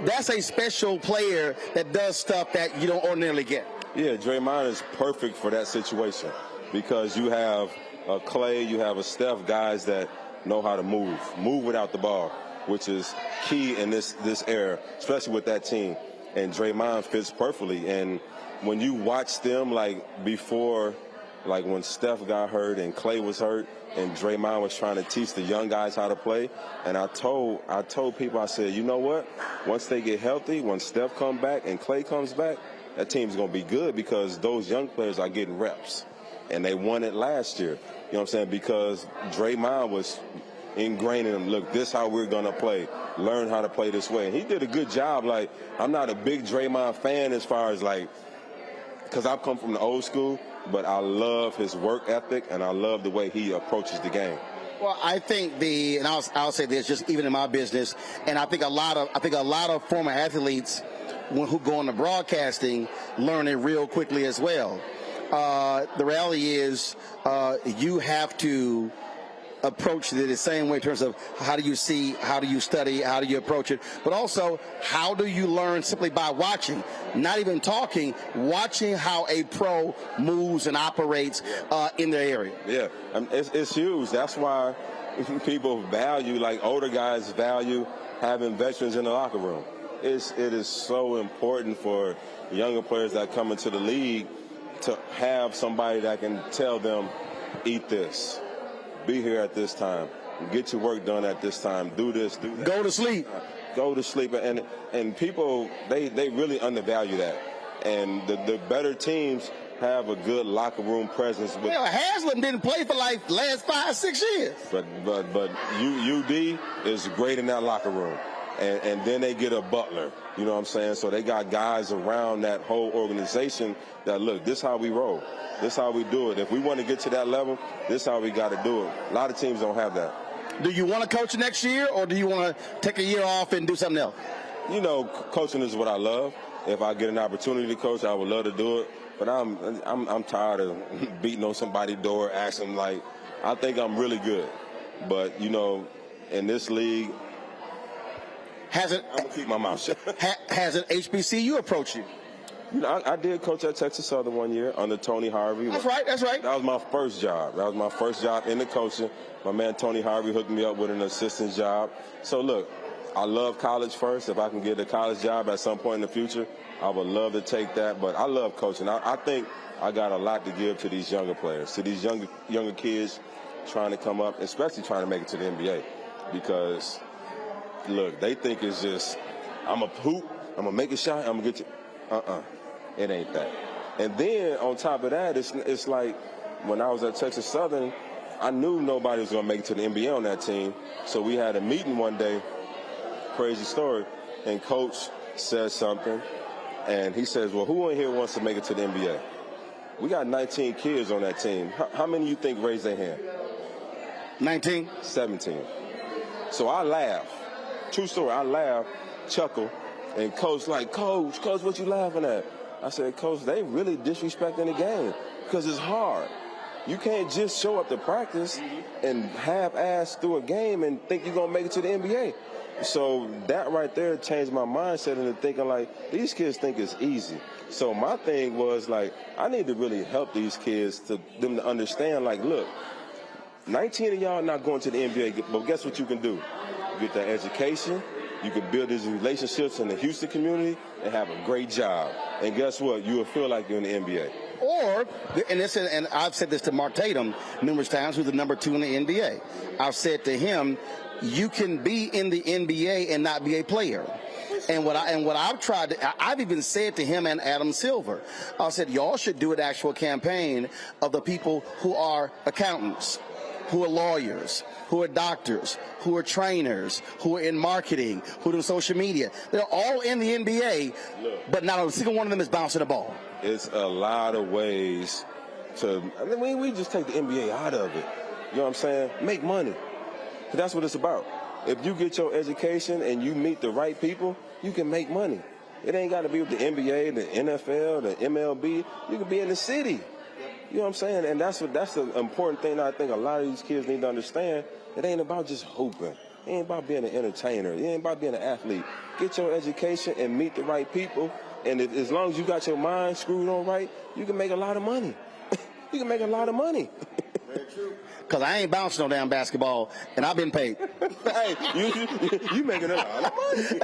That's a special player that does stuff that you don't ordinarily get. Yeah, Draymond is perfect for that situation, because you have a Clay, you have a Steph, guys that know how to move without the ball, which is key in this era, especially with that team. And Draymond fits perfectly. And when you watch them, like, before, like when Steph got hurt and Clay was hurt and Draymond was trying to teach the young guys how to play, and I told people, I said, you know what? Once they get healthy, when Steph comes back and Clay comes back, that team's going to be good, because those young players are getting reps. And they won it last year. You know what I'm saying? Because Draymond was ingraining them. Look, this is how we're going to play. Learn how to play this way. And he did a good job. Like, I'm not a big Draymond fan as far as, like, because I've come from the old school, but I love his work ethic, and I love the way he approaches the game. Well, I think and I'll say this, just even in my business, and I think a lot of former athletes who go into broadcasting learn it real quickly as well. The reality is, you have to approach it the same way in terms of how do you see, how do you study, how do you approach it, but also how do you learn simply by watching, not even talking, watching how a pro moves and operates in their area. Yeah, it's huge. That's why people value, like older guys value having veterans in the locker room. It is so important for younger players that come into the league to have somebody that can tell them, eat this, be here at this time, get your work done at this time, do this, do that. Go to sleep. Go to sleep. And people, they really undervalue that. And the better teams have a good locker room presence. Well, Haslam didn't play for like last 5-6 years. But UD is great in that locker room. And then they get a butler, you know what I'm saying? So they got guys around that whole organization that, look, this is how we roll. This is how we do it. If we want to get to that level, this is how we got to do it. A lot of teams don't have that. Do you want to coach next year, or do you want to take a year off and do something else? You know, coaching is what I love. If I get an opportunity to coach, I would love to do it. But I'm tired of beating on somebody's door, asking, like, I think I'm really good. But, you know, in this league, I'm going to keep my mouth shut. Has an HBCU approached you? You know, I did coach at Texas Southern one year under Tony Harvey. That's right. That was my first job. That was my first job in the coaching. My man Tony Harvey hooked me up with an assistant job. So, look, I love college first. If I can get a college job at some point in the future, I would love to take that. But I love coaching. I think I got a lot to give to these younger players, to these younger kids trying to come up, especially trying to make it to the NBA. Because, look, they think it's just, I'm a hoop, I'm going to make a shot, I'm going to get you. It ain't that. And then on top of that, it's like when I was at Texas Southern, I knew nobody was going to make it to the NBA on that team. So we had a meeting one day, crazy story, and Coach said something, and he says, well, who in here wants to make it to the NBA? We got 19 kids on that team. How many you think raised their hand? 19? 17. So I laugh. True story. I laugh, chuckle, and Coach like, Coach, what you laughing at? I said, Coach, they really disrespecting the game because it's hard. You can't just show up to practice and half-ass through a game and think you're going to make it to the NBA. So that right there changed my mindset into thinking, like, these kids think it's easy. So my thing was, like, I need to really help these kids, them to understand, like, look, 19 of y'all not going to the NBA, but guess what you can do? You get that education. You can build these relationships in the Houston community and have a great job. And guess what? You will feel like you're in the NBA. Or, and I've said this to Mark Tatum numerous times, who's the number 2 in the NBA. I've said to him, you can be in the NBA and not be a player. And what I've tried to, I've even said to him and Adam Silver, I said, y'all should do an actual campaign of the people who are accountants, who are lawyers, who are doctors, who are trainers, who are in marketing, who do social media. They're all in the NBA, but not a single one of them is bouncing the ball. It's a lot of ways to, I mean, we just take the NBA out of it. You know what I'm saying? Make money. That's what it's about. If you get your education and you meet the right people, you can make money. It ain't got to be with the NBA, the NFL, the MLB. You can be in the city. You know what I'm saying? And that's the important thing that I think a lot of these kids need to understand. It ain't about just hooping. It ain't about being an entertainer. It ain't about being an athlete. Get your education and meet the right people. And as long as you got your mind screwed on right, you can make a lot of money. You can make a lot of money. Very true. Because I ain't bouncing no damn basketball, and I've been paid. Hey, you making a lot of money.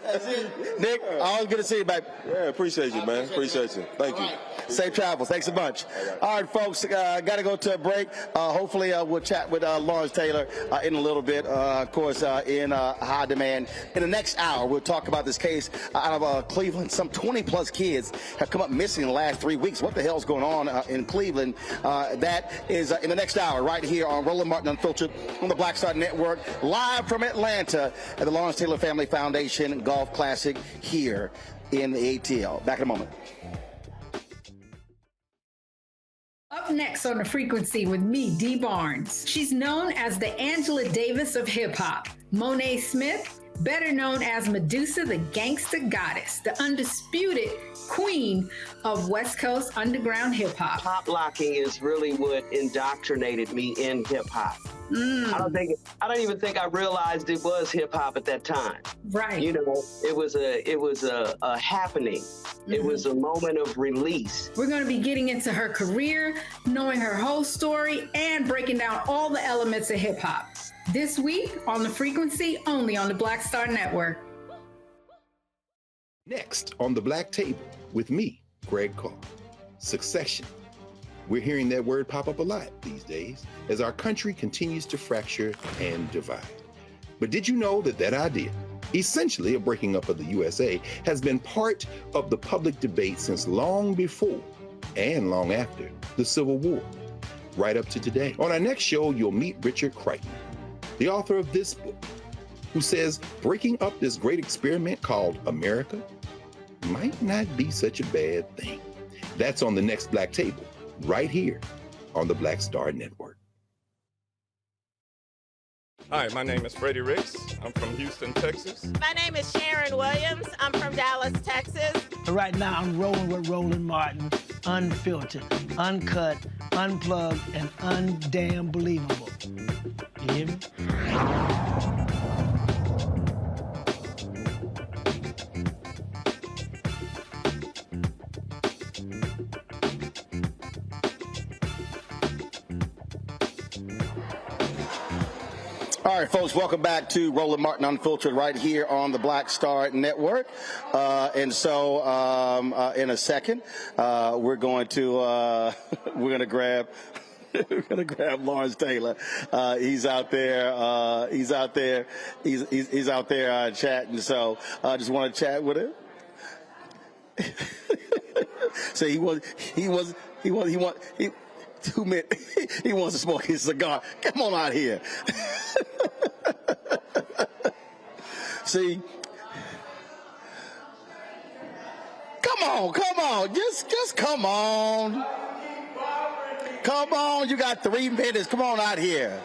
That's it. Nick, always good to see you, baby. Yeah, appreciate you, man. Appreciate you. Thank you. Safe travels. Thanks a bunch. All right, folks, got to go to a break. Hopefully, we'll chat with Lawrence Taylor in a little bit, of course, in high demand. In the next hour, we'll talk about this case out of Cleveland. Some 20-plus kids have come up missing in the last 3 weeks. What the hell's going on in Cleveland? That is in the next hour, right here on Roland Martin Unfiltered on the Black Star Network, live from Atlanta at the Lawrence Taylor Family Foundation Golf Classic here in the ATL. Back in a moment. Up next on The Frequency with me, Dee Barnes. She's known as the Angela Davis of hip-hop. Monet Smith, better known as Medusa, the gangsta goddess, the undisputed queen of West Coast underground hip-hop. Pop locking is really what indoctrinated me in hip-hop. I don't even think I realized it was hip-hop at that time. Right. You know, it was a happening. It was a moment of release. We're going to be getting into her career, knowing her whole story, and breaking down all the elements of hip-hop. This week on The Frequency, only on the Black Star Network. Next on the Black Table with me, Greg Carr. Succession. We're hearing that word pop up a lot these days as our country continues to fracture and divide. But did you know that idea, essentially a breaking up of the USA, has been part of the public debate since long before and long after the Civil War, right up to today? On our next show, you'll meet Richard Crichton, the author of this book, who says breaking up this great experiment called America might not be such a bad thing. That's on the next Black Table, right here on the Black Star Network. Hi, my name is Freddie Ricks. I'm from Houston, Texas. My name is Sharon Williams. I'm from Dallas, Texas. Right now, I'm rolling with Roland Martin, unfiltered, uncut, unplugged, and undamn believable. You hear me? All right, folks, welcome back to Roland Martin Unfiltered right here on the Black Star Network. And so in a second, we're going to grab Lawrence Taylor. He's out there. He's out there chatting. So I just want to chat with him. So he wants 2 minutes. He wants to smoke his cigar. Come on out here. See, come on, just come on. Come on, you got 3 minutes. Come on out here.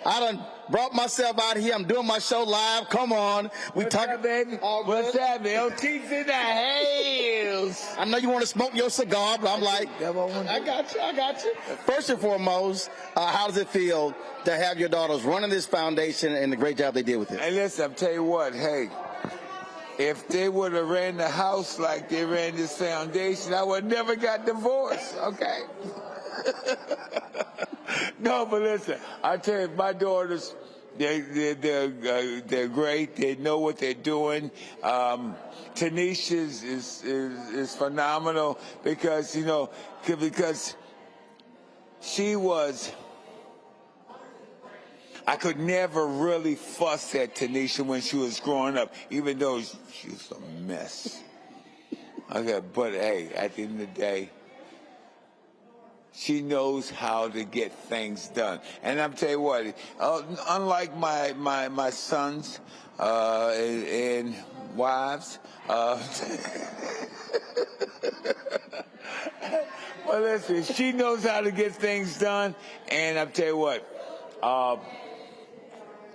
I done brought myself out here. I'm doing my show live. Come on. What's up, baby? What's happening? OT's in the house. I know you want to smoke your cigar, but I'm like, I got you. First and foremost, how does it feel to have your daughters running this foundation and the great job they did with it? Hey, listen, I'll tell you what, hey, if they would have ran the house like they ran this foundation, I would have never got divorced, okay? No, but listen, I tell you, my daughters, they're great. They know what they're doing. Tanisha is phenomenal because she was. I could never really fuss at Tanisha when she was growing up, even though she was a mess. Okay, but hey, at the end of the day, she knows how to get things done. And I'm tell you what, unlike my sons and wives, well, listen, she knows how to get things done. And I'm tell you what,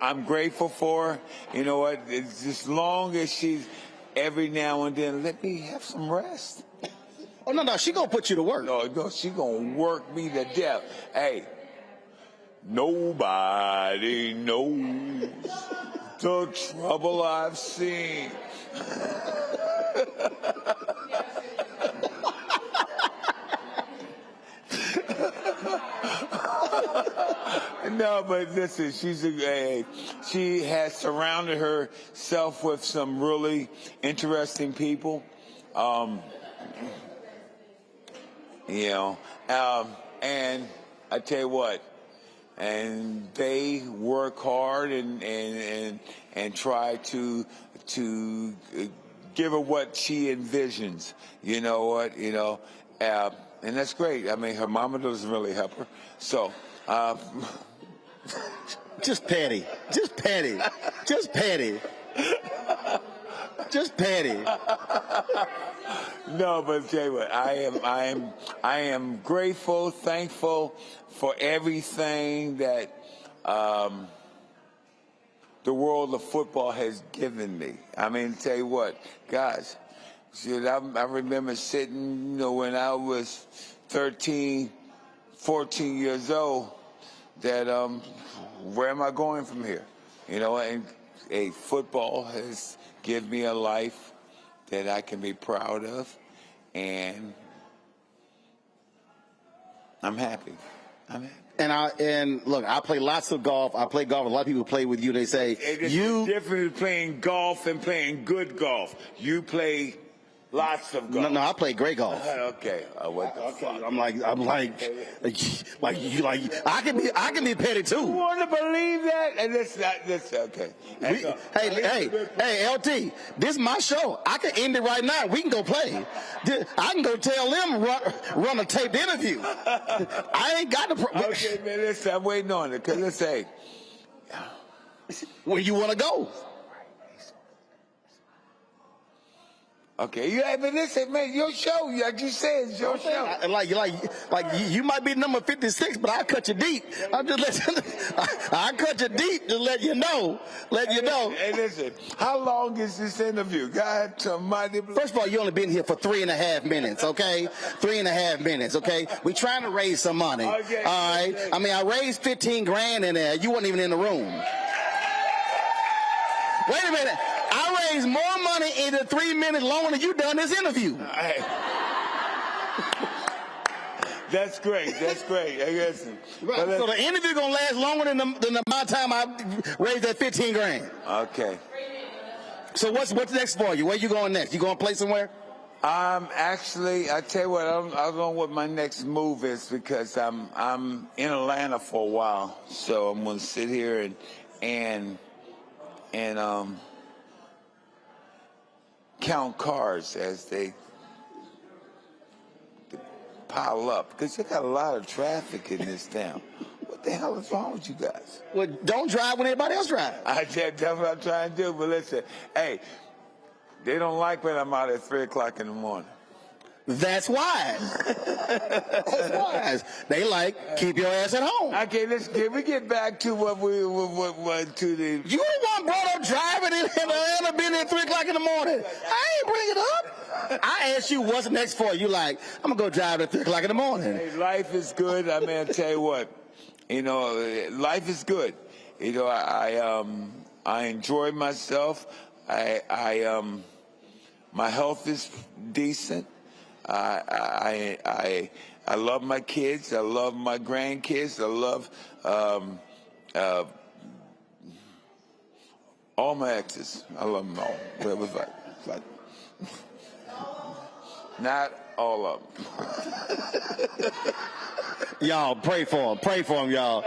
I'm grateful for her. You know what? It's as long as she's every now and then, let me have some rest. Oh, no, she gonna put you to work. No, she gonna work me to death. Hey, nobody knows the trouble I've seen. No, but listen, she has surrounded herself with some really interesting people. And I tell you what, and they work hard and try to give her what she envisions. You know what? And that's great. I mean, her mama doesn't really help her, so. Just petty. Just petty. No, but tell you what, I am grateful, thankful for everything that the world of football has given me. I mean, tell you what, guys, I remember sitting, when I was 13, 14 years old, that where am I going from here? And football has given me a life that I can be proud of, and I'm happy. I'm happy. And look, I play lots of golf. I play golf. A lot of people play with you. They say It's the difference playing golf and playing good golf. You play lots of golf. No, I play great golf. Okay. What the fuck? I'm like I can be petty too. You want to believe that? And that's okay. Hey, LT, this is my show. I can end it right now. We can go play. I can go tell them run a taped interview. I ain't got the. Okay, man. Listen, I'm waiting on it. Cause let's say, where you want to go? Okay, but listen, man, your show, like you said, it's your show. Like you might be number 56, but I'll cut you deep. I'll cut you deep to let you know. Hey, listen, how long is this interview? God almighty. First of all, you only been here for 3.5 minutes, okay? 3.5 minutes, okay? We trying to raise some money. Okay. All right? I mean, I raised 15 grand in there. You weren't even in the room. Wait a minute. I raised more money in the 3 minutes longer than you done this interview. That's great. Hey, listen. Right. So the interview gonna last longer than the amount of time I raised that 15 grand. Okay. So what's next for you? Where you going next? You going to play somewhere? Actually, I tell you what, I'll go what my next move is, because I'm in Atlanta for a while, so I'm gonna sit here and count cars as they pile up, because you got a lot of traffic in this town. What the hell is wrong with you guys? Well, don't drive when everybody else drives. That's what I'm trying to do. But listen, hey, they don't like when I'm out at 3 o'clock in the morning. That's why. That's why. They like, keep your ass at home. Okay, can we get back to what to the... You the one brought up driving in Atlanta, being there at 3 o'clock in the morning. I ain't bring it up. I asked you what's next for you. Like, I'm going to go drive at 3 o'clock in the morning. Hey, life is good. I mean, I'll tell you what, life is good. I enjoy myself. My health is decent. I love my kids. I love my grandkids. I love all my exes. I love them all. It was like not all of them. Y'all pray for him. Pray for him, y'all.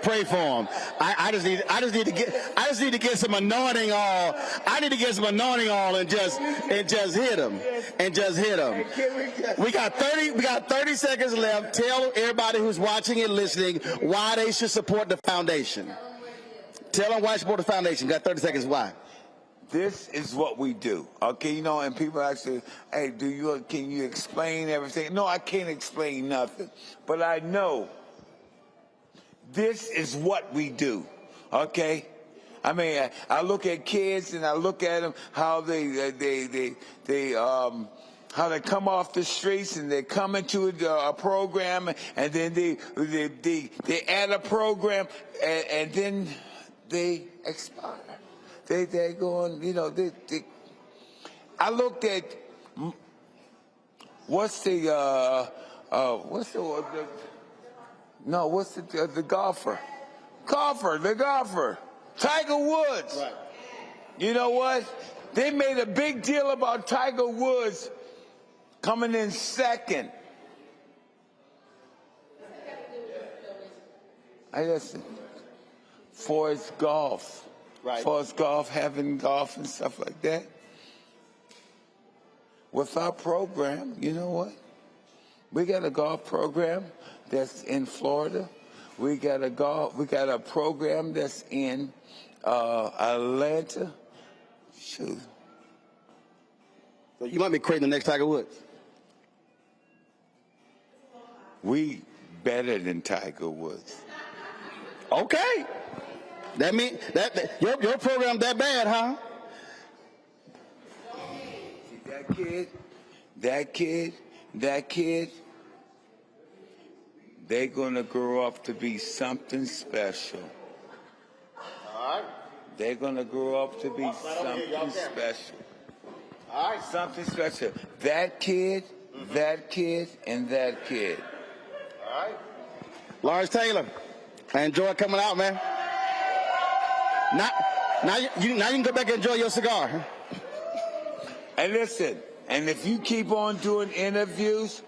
Pray for him. I just need to get some anointing oil. I need to get some anointing oil and just hit him. We got 30 seconds left. Tell everybody who's watching and listening why they should support the foundation. Tell them why they support the foundation. Got 30 seconds. Why? This is what we do, okay? And people actually, hey, can you explain everything? No, I can't explain nothing, but I know this is what we do, okay? I mean, I look at kids and I look at them, how they come off the streets and they come into a program, and then they add a program, and then they expire. They go on, I looked at what's the golfer? The golfer. Tiger Woods. Right. You know what? They made a big deal about Tiger Woods coming in second. I listen. For his golf. Right. For his golf, having golf and stuff like that. With our program, you know what? We got a golf program that's in Florida. We got a program that's in Atlanta, Shoot. So you might be creating the next Tiger Woods. We better than Tiger Woods. Okay. That mean your program that bad, huh? That kid, they're gonna grow up to be something special. All right. They're gonna grow up to be something special. All right. Something special. That kid, that kid, and that kid. All right. Lawrence Taylor, I enjoy coming out, man. Now you can go back and enjoy your cigar. And listen, and if you keep on doing interviews,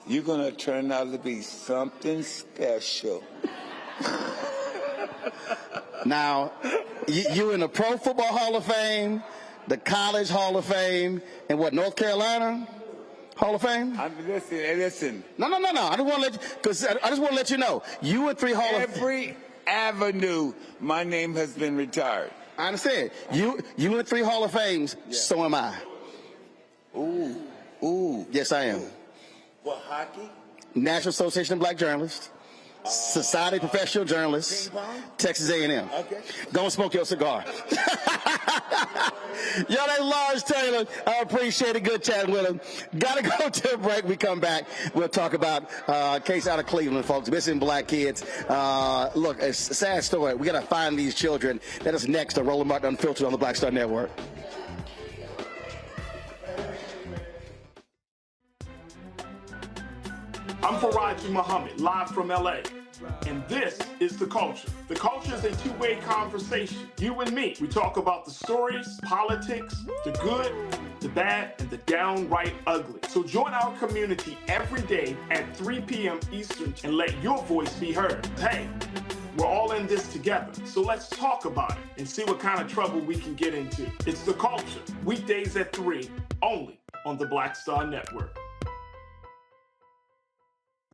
you're gonna turn out to be something special. Now, you in the Pro Football Hall of Fame, the College Hall of Fame, and what, North Carolina Hall of Fame? Listen. No. I just want to let you, because I just want to let you know, you in 3 Hall of Fame. Every avenue, my name has been retired. I understand. You in 3 Hall of Fames, so am I. Ooh. Yes, I am. What, hockey? National Association of Black Journalists, Society of Professional Journalists, Texas A&M. Okay. Go and smoke your cigar. Yo, that's Lawrence Taylor. I appreciate it. Good chatting with him. Gotta go to a break. We come back. We'll talk about a case out of Cleveland, folks. Missing black kids. Look, it's a sad story. We gotta find these children. That is next to Roland Martin Unfiltered on the Black Star Network. I'm Faraji Muhammad, live from LA. And this is The Culture. The Culture is a two-way conversation. You and me. We talk about the stories, politics, the good, the bad, and the downright ugly. So join our community every day at 3 p.m. Eastern and let your voice be heard. Hey, we're all in this together. So let's talk about it and see what kind of trouble we can get into. It's The Culture. Weekdays at 3, only on the Black Star Network.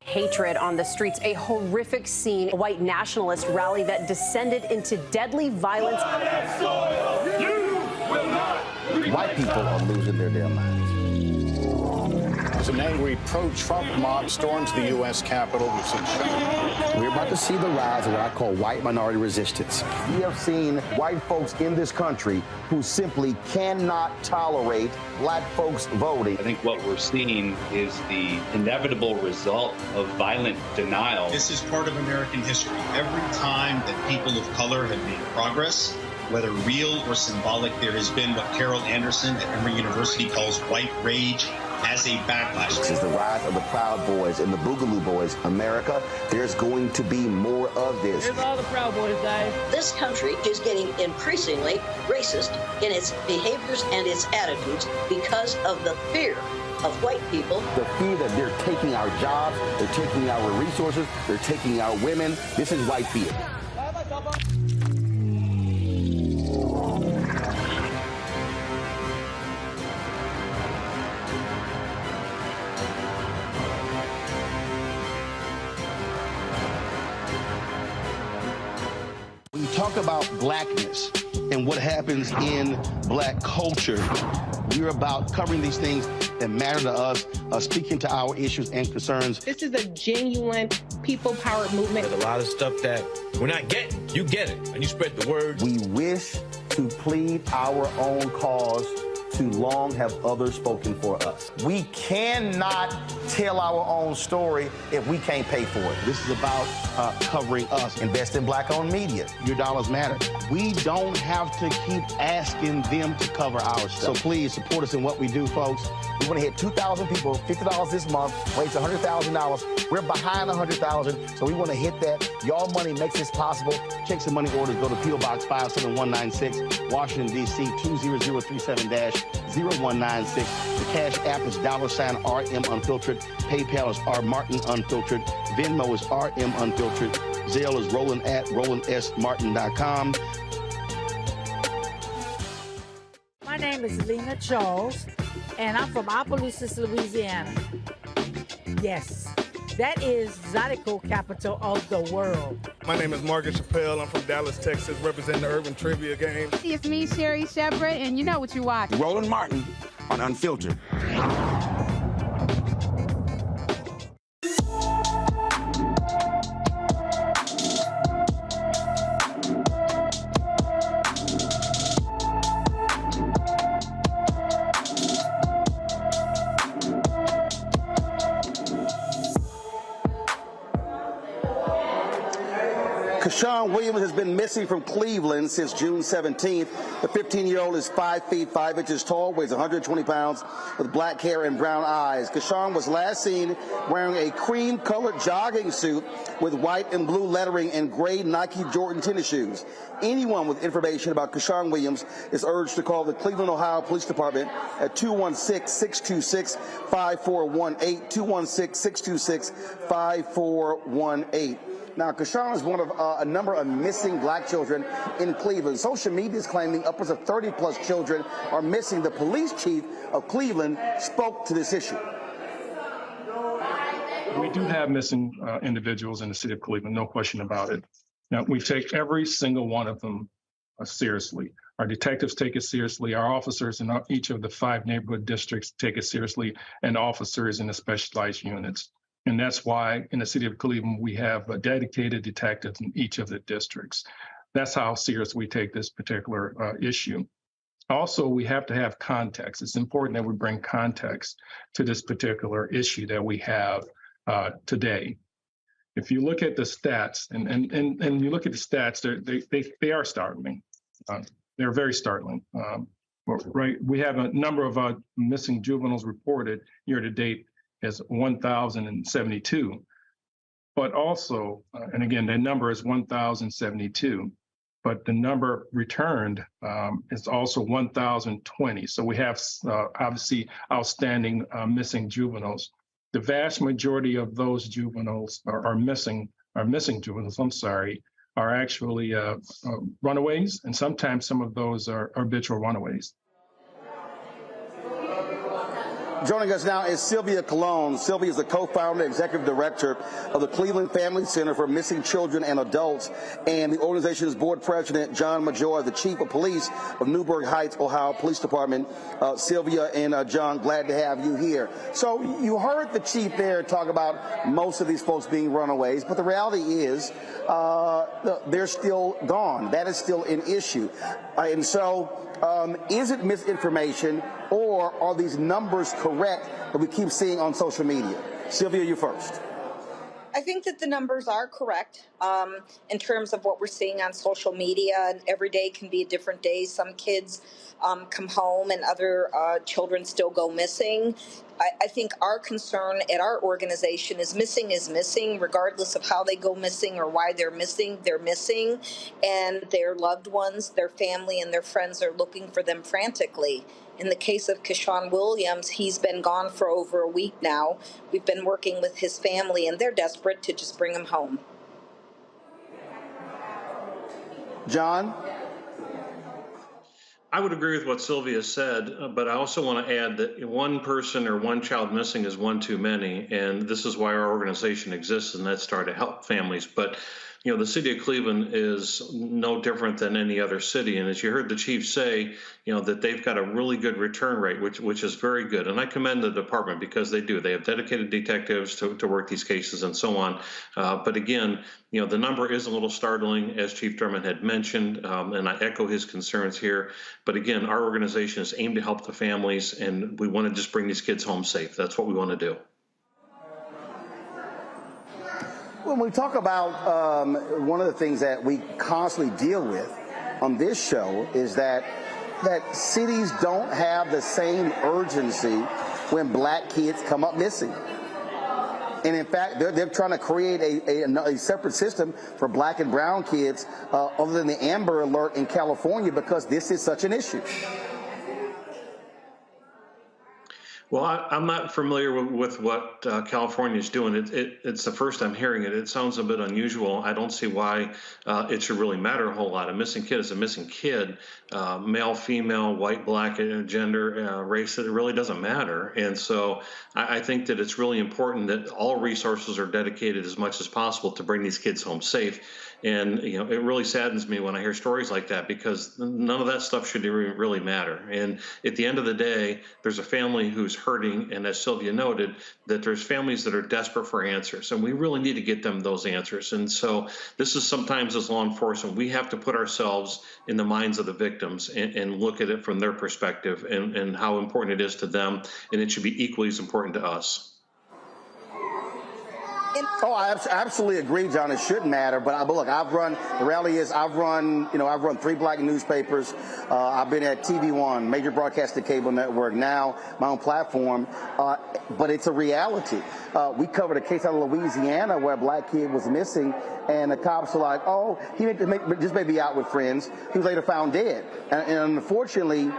Hatred on the streets, a horrific scene, a white nationalist rally that descended into deadly violence. White people are losing their damn minds. As an angry pro-Trump mob storms the U.S. Capitol, we've seen shooting. We're about to see the rise of what I call white minority resistance. We have seen white folks in this country who simply cannot tolerate black folks voting. I think what we're seeing is the inevitable result of violent denial. This is part of American history. Every time that people of color have made progress, whether real or symbolic, there has been what Carol Anderson at Emory University calls white rage as a backlash. This is the rise of the Proud Boys and the Boogaloo Boys. America, there's going to be more of this. Here's all the Proud Boys, guys. This country is getting increasingly racist in its behaviors and its attitudes because of the fear of white people. The fear that they're taking our jobs, they're taking our resources, they're taking our women. This is white fear. When you talk about blackness and what happens in black culture, we're about covering these things that matter to us, speaking to our issues and concerns. This is a genuine people-powered movement. There's a lot of stuff that we're not getting. You get it, and you spread the word. We wish to plead our own cause. Too long have others spoken for us. We cannot tell our own story if we can't pay for it. This is about covering us. Invest in black-owned media. Your dollars matter. We don't have to keep asking them to cover our stuff. So please support us in what we do, folks. We want to hit 2,000 people, $50 this month, raise $100,000. We're behind 100,000, so we want to hit that. Y'all money makes this possible. Checks and money orders go to P.O. Box 57196, Washington, D.C. 20037-0196. The Cash App is $RM Unfiltered. PayPal is R Martin Unfiltered. Venmo is RM Unfiltered. Zelle is Roland at RolandSMartin.com. My name is Lena Charles, and I'm from Opelousas, Louisiana. Yes, That is Zydeco capital of the world. My name is Margaret Chappelle. I'm from Dallas, Texas, representing the Urban Trivia Game. It's me, Sherry Shepherd, and you know what you watch. Roland Martin on Unfiltered. Kyshawn Williams has been missing from Cleveland since June 17th. The 15-year-old is 5 feet 5 inches tall, weighs 120 pounds, with black hair and brown eyes. Kyshawn was last seen wearing a cream-colored jogging suit with white and blue lettering and gray Nike Jordan tennis shoes. Anyone with information about Kyshawn Williams is urged to call the Cleveland, Ohio Police Department at 216-626-5418, 216-626-5418. Now, Kyshawn is one of a number of missing black children in Cleveland. Social media is claiming upwards of 30-plus children are missing. The police chief of Cleveland spoke to this issue. We do have missing individuals in the city of Cleveland, no question about it. Now, we take every single one of them seriously. Our detectives take it seriously. Our officers in each of the 5 neighborhood districts take it seriously, and officers in the specialized units. And that's why in the city of Cleveland, we have dedicated detectives in each of the districts. That's how serious we take this particular issue. Also, we have to have context. It's important that we bring context to this particular issue that we have today. If you look at the stats, and you look at the stats, they are startling. They're very startling. Right? We have a number of missing juveniles reported year to date as 1,072. But also, and again, that number is 1,072, but the number returned is also 1,020. So we have obviously outstanding missing juveniles. The vast majority of those juveniles are missing juveniles, are actually runaways, and sometimes some of those are habitual runaways. Joining us now is Sylvia Colon. Sylvia is the co-founder and executive director of the Cleveland Family Center for Missing Children and Adults, and the organization's board president, John Major, the chief of police of Newburgh Heights, Ohio Police Department. Sylvia and John, glad to have you here. So you heard the chief there talk about most of these folks being runaways, but the reality is they're still gone. That is still an issue. And so is it misinformation, or are these numbers correct that we keep seeing on social media? Sylvia, you first. I think that the numbers are correct in terms of what we're seeing on social media, and every day can be a different day. Some kids come home and other children still go missing. I think our concern at our organization is missing, regardless of how they go missing or why they're missing, and their loved ones, their family, and their friends are looking for them frantically. In the case of Kyshawn Williams, he's been gone for over a week now. We've been working with his family, and they're desperate to just bring him home. John? I would agree with what Sylvia said, but I also want to add that one person or one child missing is one too many, and this is why our organization exists, and that's to help families. But you know, the city of Cleveland is no different than any other city, and as you heard the chief say, you know, that they've got a really good return rate, which is very good, and I commend the department because they do. They have dedicated detectives to work these cases and so on. But again, you know, the number is a little startling, as Chief Drummond had mentioned, and I echo his concerns here. But again, our organization is aimed to help the families, and we want to just bring these kids home safe. That's what we want to do. When we talk about one of the things that we constantly deal with on this show is that cities don't have the same urgency when black kids come up missing. And in fact, they're trying to create a separate system for black and brown kids other than the Amber Alert in California because this is such an issue. Well, I'm not familiar with what California is doing. It's the first I'm hearing it. It sounds a bit unusual. I don't see why it should really matter a whole lot. A missing kid is a missing kid, male, female, white, black, gender, race. It really doesn't matter. And so I think that it's really important that all resources are dedicated as much as possible to bring these kids home safe. And, you know, it really saddens me when I hear stories like that, because none of that stuff should really matter. And at the end of the day, there's a family who's hurting. And as Sylvia noted, that there's families that are desperate for answers, and we really need to get them those answers. And so this is sometimes, as law enforcement, we have to put ourselves in the minds of the victims and look at it from their perspective and how important it is to them. And it should be equally as important to us. Oh, I absolutely agree, John. It shouldn't matter. But look, I've run 3 black newspapers. I've been at TV One, major broadcasting cable network, now my own platform. But it's a reality. We covered a case out of Louisiana where a black kid was missing, and the cops were like, oh, he just may be out with friends. He was later found dead. And unfortunately,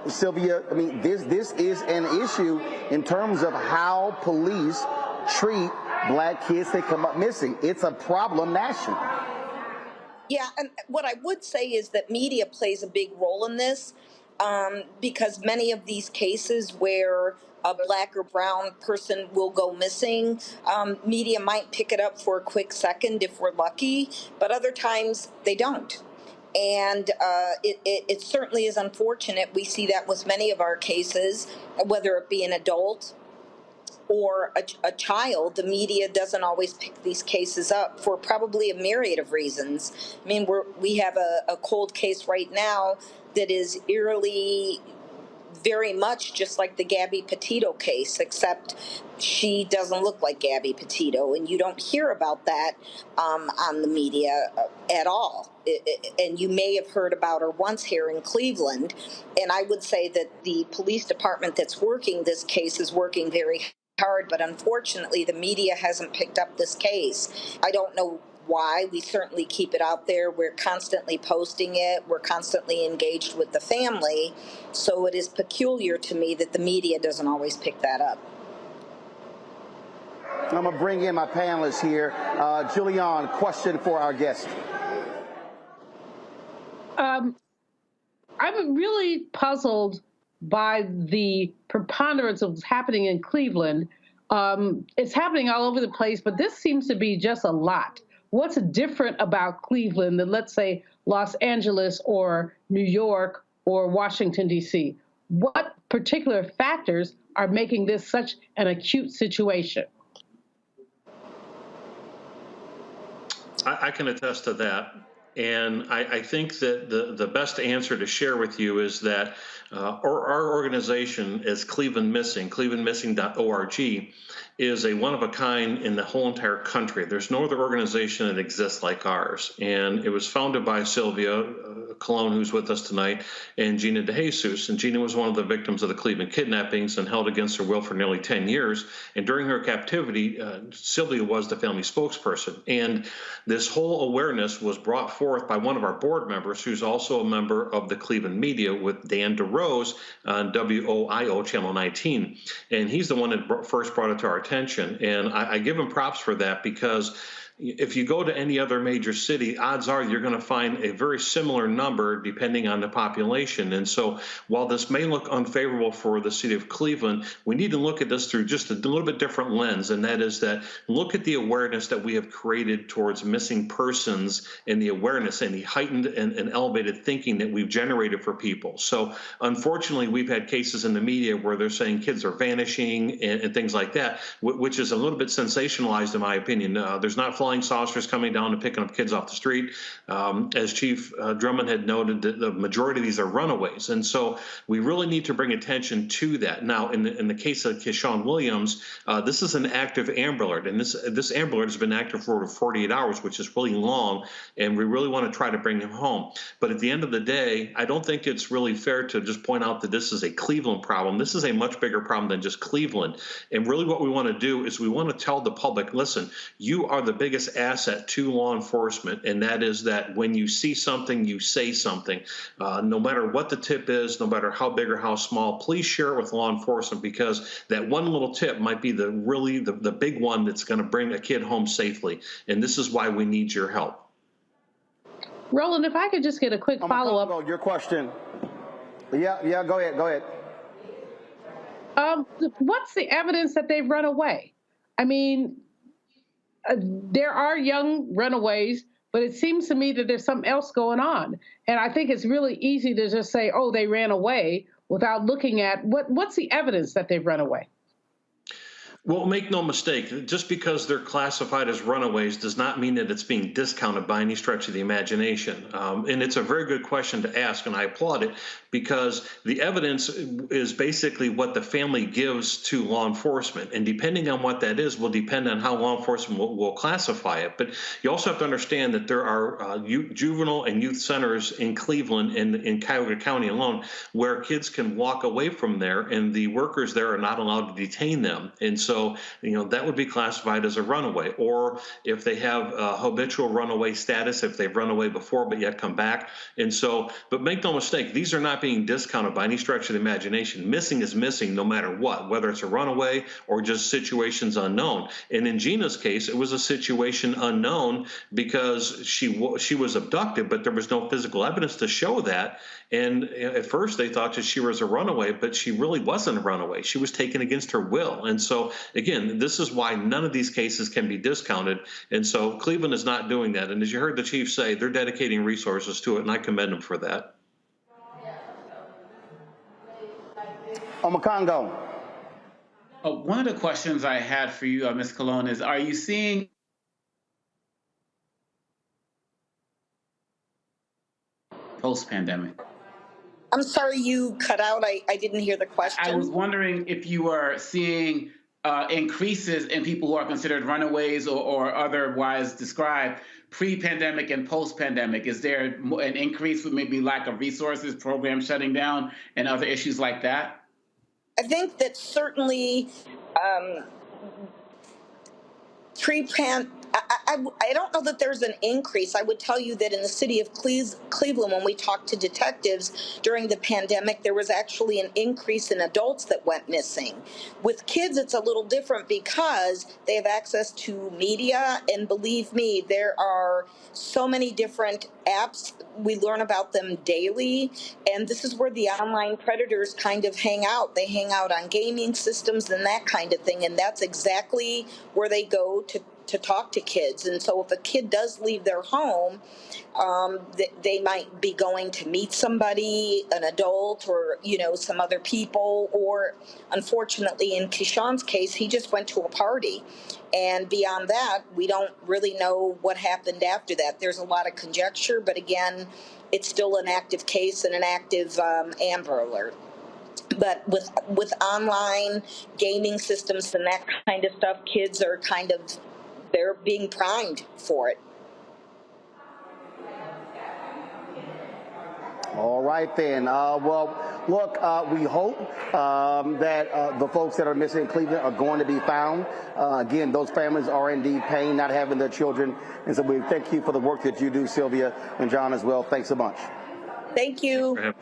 Sylvia, I mean, this is an issue in terms of how police treat black kids that come up missing. It's a problem nationally. Yeah, and what I would say is that media plays a big role in this, because many of these cases where a black or brown person will go missing, media might pick it up for a quick second if we're lucky, but other times they don't. And it certainly is unfortunate. We see that with many of our cases, whether it be an adult or a child. The media doesn't always pick these cases up for probably a myriad of reasons. I mean, we have a cold case right now that is eerily very much just like the Gabby Petito case, except she doesn't look like Gabby Petito, and you don't hear about that on the media at all. And you may have heard about her once here in Cleveland, and I would say that the police department that's working this case is working very hard, but unfortunately the media hasn't picked up this case. I don't know why. We certainly keep it out there. We're constantly posting it. We're constantly engaged with the family. So it is peculiar to me that the media doesn't always pick that up. I'm going to bring in my panelists here. Julianne, question for our guest. I'm really puzzled by the preponderance of what's happening in Cleveland. It's happening all over the place, but this seems to be just a lot. What's different about Cleveland than, let's say, Los Angeles or New York or Washington, D.C.? What particular factors are making this such an acute situation? I can attest to that. And I think that the best answer to share with you is that our organization is Cleveland Missing, clevelandmissing.org, is a one-of-a-kind in the whole entire country. There's no other organization that exists like ours. And it was founded by Sylvia Colon, who's with us tonight, and Gina DeJesus. And Gina was one of the victims of the Cleveland kidnappings and held against her will for nearly 10 years. And during her captivity, Sylvia was the family spokesperson. And this whole awareness was brought forth by one of our board members, who's also a member of the Cleveland media, with Dan DeRose on WOIO Channel 19. And he's the one that first brought it to our attention. And I give him props for that, because if you go to any other major city, odds are you're going to find a very similar number depending on the population. And so while this may look unfavorable for the city of Cleveland, we need to look at this through just a little bit different lens. And that is that look at the awareness that we have created towards missing persons, and the awareness and the heightened and elevated thinking that we've generated for people. So unfortunately, we've had cases in the media where they're saying kids are vanishing and things like that, which is a little bit sensationalized in my opinion. There's not flying saucers coming down and picking up kids off the street. As Chief Drummond had noted, the majority of these are runaways. And so we really need to bring attention to that. Now, in the case of Keyshawn Williams, this is an active Amber Alert, and this Amber Alert has been active for over 48 hours, which is really long, and we really want to try to bring him home. But at the end of the day, I don't think it's really fair to just point out that this is a Cleveland problem. This is a much bigger problem than just Cleveland. And really what we want to do is we want to tell the public, listen, you are the biggest biggest asset to law enforcement, and that is that when you see something, you say something. No matter what the tip is, no matter how big or how small, please share it with law enforcement, because that one little tip might be the big one that's going to bring a kid home safely. And this is why we need your help. Roland, if I could just get a quick follow-up. Your question. Yeah, go ahead. What's the evidence that they've run away? I mean, there are young runaways, but it seems to me that there's something else going on. And I think it's really easy to just say, oh, they ran away, without looking at what's the evidence that they've run away. Well, make no mistake, just because they're classified as runaways does not mean that it's being discounted by any stretch of the imagination. And it's a very good question to ask, and I applaud it, because the evidence is basically what the family gives to law enforcement. And depending on what that is will depend on how law enforcement will classify it. But you also have to understand that there are juvenile and youth centers in Cleveland and in Cuyahoga County alone where kids can walk away from there, and the workers there are not allowed to detain them. And so, that would be classified as a runaway. Or if they have habitual runaway status, if they've run away before but yet come back. And so, but make no mistake, these are not being discounted by any stretch of the imagination. Missing is missing no matter what, whether it's a runaway or just situations unknown. And in Gina's case, it was a situation unknown because she was abducted, but there was no physical evidence to show that. And at first they thought that she was a runaway, but she really wasn't a runaway. She was taken against her will. And so, again, this is why none of these cases can be discounted. And so Cleveland is not doing that. And as you heard the chief say, they're dedicating resources to it, and I commend them for that. Omakongo. One of the questions I had for you, Ms. Colon, is are you seeing post-pandemic? I'm sorry, you cut out. I didn't hear the question. I was wondering if you were seeing increases in people who are considered runaways or otherwise described pre-pandemic and post-pandemic. Is there an increase with maybe lack of resources, programs shutting down, and other issues like that? I think that certainly I don't know that there's an increase. I would tell you that in the city of Cleveland, when we talked to detectives during the pandemic, there was actually an increase in adults that went missing. With kids, it's a little different because they have access to media, and believe me, there are so many different apps. We learn about them daily, and this is where the online predators kind of hang out. They hang out on gaming systems and that kind of thing, and that's exactly where they go to talk to kids. And so if a kid does leave their home, they might be going to meet somebody, an adult, or some other people, or unfortunately in Keyshawn's case, he just went to a party. And beyond that, we don't really know what happened after that. There's a lot of conjecture, but again, it's still an active case and an active Amber Alert. But with online gaming systems and that kind of stuff, kids are they're being primed for it. All right, then. Well, look, we hope that the folks that are missing in Cleveland are going to be found. Again, those families are indeed paying not having their children. And so we thank you for the work that you do, Sylvia and John, as well. Thanks so much. Thank you.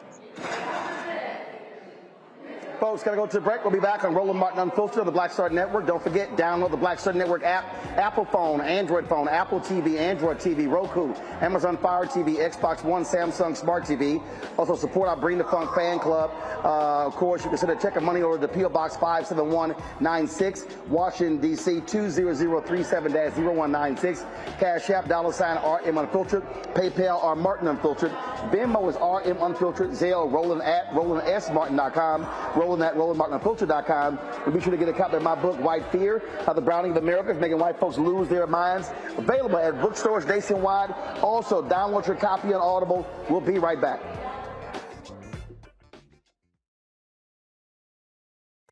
Folks, got to go to the break. We'll be back on Roland Martin Unfiltered on the Black Star Network. Don't forget, download the Black Star Network app, Apple phone, Android phone, Apple TV, Android TV, Roku, Amazon Fire TV, Xbox One, Samsung Smart TV. Also support our Bring the Funk fan club. Of course, you can send a check of money over to P.O. Box 57196, Washington, D.C. 20037-0196. Cash App, $RM Unfiltered. PayPal, R Martin Unfiltered. Venmo is RM Unfiltered. Zelle, Roland at RolandSMartin.com. Roland at RolandMartinUnfiltered.com. And be sure to get a copy of my book, White Fear, How the Browning of America is Making White Folks Lose Their Minds. Available at bookstores nationwide. Also, download your copy on Audible. We'll be right back.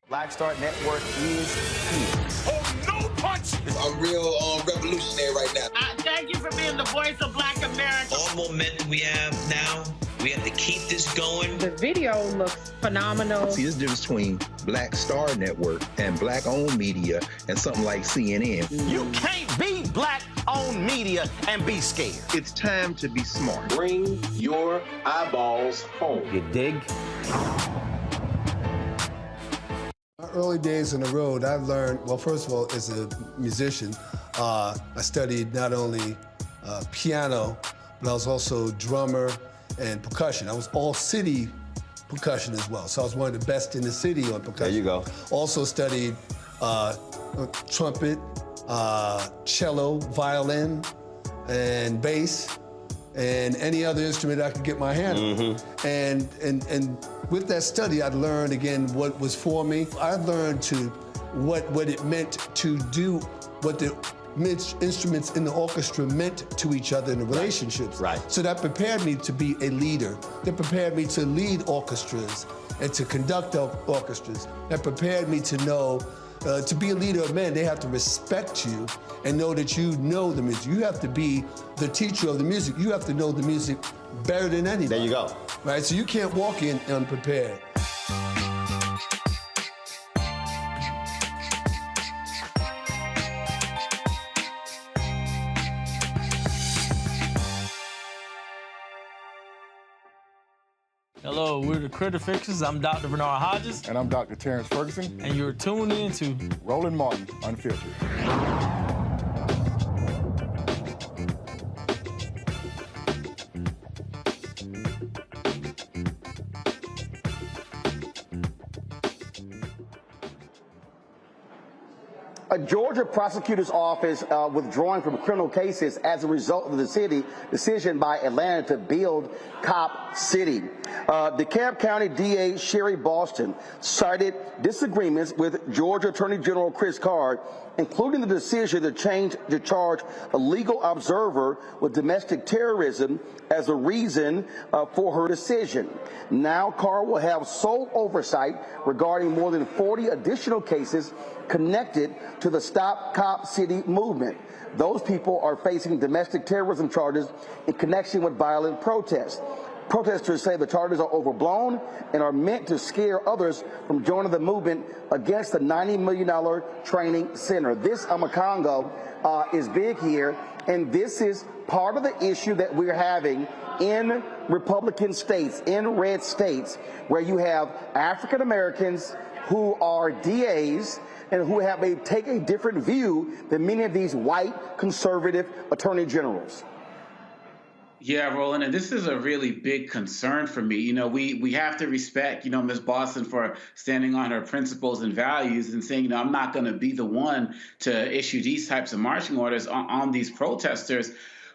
Black Star Network is here. Oh, no punch! I'm real revolutionary right now. Thank you for being the voice of Black America. All momentum we have now, we have to keep this going. The video looks phenomenal. See, there's a difference between Black Star Network and black-owned media and something like CNN. You can't be Black-owned media and be scared. It's time to be smart. Bring your eyeballs home. You dig? My early days on the road, I learned, well, first of all, as a musician, I studied not only piano, but I was also drummer and percussion. I was all city percussion as well. So I was one of the best in the city on percussion. There you go. Also studied trumpet, cello, violin, and bass, and any other instrument I could get my hand on. And with that study, I'd learned again what was for me. I learned what it meant to do what the instruments in the orchestra meant to each other in the relationships. Right. So that prepared me to be a leader. That prepared me to lead orchestras and to conduct orchestras. That prepared me to know, to be a leader of men, they have to respect you and know that you know the music. You have to be the teacher of the music. You have to know the music better than anybody. There you go. Right, so you can't walk in unprepared. Hello, we're the Critter Fixers. I'm Dr. Bernard Hodges. And I'm Dr. Terrence Ferguson. And you're tuned in to Roland Martin Unfiltered. A Georgia prosecutor's office withdrawing from criminal cases as a result of the decision by Atlanta to build Cop City. DeKalb County DA Sherry Boston cited disagreements with Georgia Attorney General Chris Card, including the decision to charge a legal observer with domestic terrorism as a reason for her decision. Now Card will have sole oversight regarding more than 40 additional cases connected to the Stop Cop City movement. Those people are facing domestic terrorism charges in connection with violent protests. Protesters say the charges are overblown and are meant to scare others from joining the movement against the $90 million training center. This Amakongo is big here, and this is part of the issue that we're having in Republican states, in red states, where you have African Americans who are DAs and who take a different view than many of these white conservative attorney generals. Yeah, Roland, and this is a really big concern for me. You know, we have to respect, Ms. Boston for standing on her principles and values and saying, I'm not going to be the one to issue these types of marching orders on these protesters.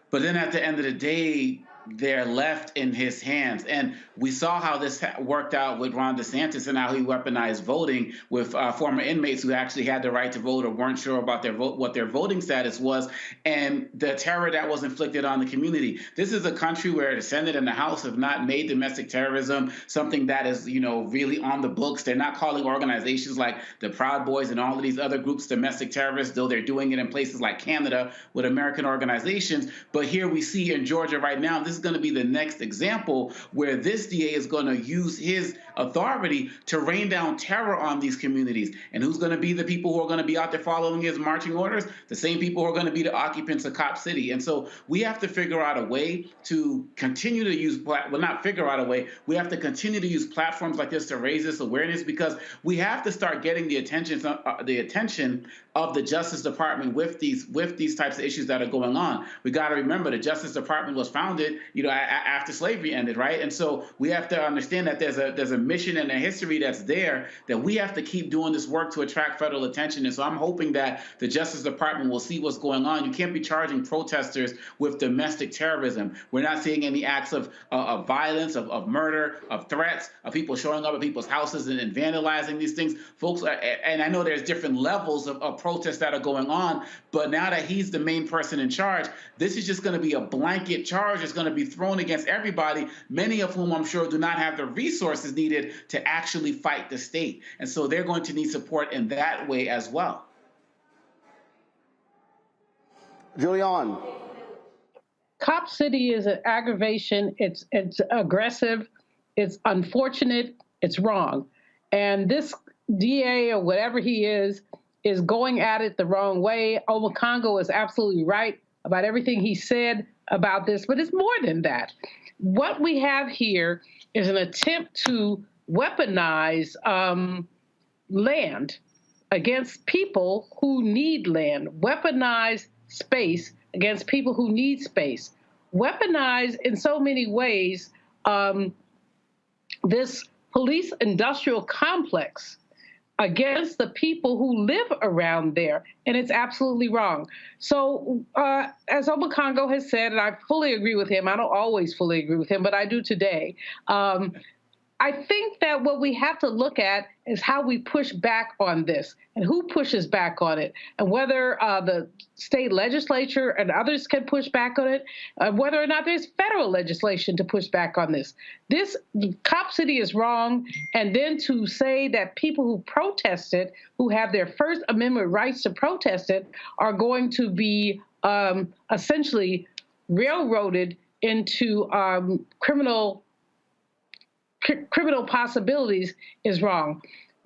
But then at the end of the day, they're left in his hands. And we saw how this worked out with Ron DeSantis and how he weaponized voting with former inmates who actually had the right to vote or weren't sure about their vote, what their voting status was, and the terror that was inflicted on the community. This is a country where the Senate and the House have not made domestic terrorism something that is, really on the books. They're not calling organizations like the Proud Boys and all of these other groups domestic terrorists, though they're doing it in places like Canada with American organizations. But here we see in Georgia right now, this is going to be the next example where this DA is going to use his authority to rain down terror on these communities. And who's going to be the people who are going to be out there following his marching orders? The same people who are going to be the occupants of Cop City. And so we have to figure out a way to continue to use, well, not figure out a way, we have to continue to use platforms like this to raise this awareness, because we have to start getting the attention of the Justice Department with these types of issues that are going on. We got to remember the Justice Department was founded, after slavery ended, right? And so we have to understand that there's a mission and a history that's there, that we have to keep doing this work to attract federal attention. And so I'm hoping that the Justice Department will see what's going on. You can't be charging protesters with domestic terrorism. We're not seeing any acts of violence, of murder, of threats, of people showing up at people's houses and vandalizing these things. Folks, and I know there's different levels of protests that are going on, but now that he's the main person in charge, this is just going to be a blanket charge. It's going to be thrown against everybody, many of whom I'm sure do not have the resources needed to actually fight the state. And so they're going to need support in that way as well. Julian. Cop City is an aggravation. It's aggressive. It's unfortunate. It's wrong. And this DA or whatever he is is going at it the wrong way. Obakongo is absolutely right about everything he said about this, but it's more than that. What we have here is an attempt to weaponize land against people who need land, weaponize space against people who need space, weaponize in so many ways this police industrial complex against the people who live around there, and it's absolutely wrong. So as Obakongo has said, and I fully agree with him, I don't always fully agree with him, but I do today, I think that what we have to look at is how we push back on this and who pushes back on it, and whether the state legislature and others can push back on it, whether or not there's federal legislation to push back on this. This Cop City is wrong, and then to say that people who protest it, who have their First Amendment rights to protest it, are going to be essentially railroaded into criminal possibilities is wrong.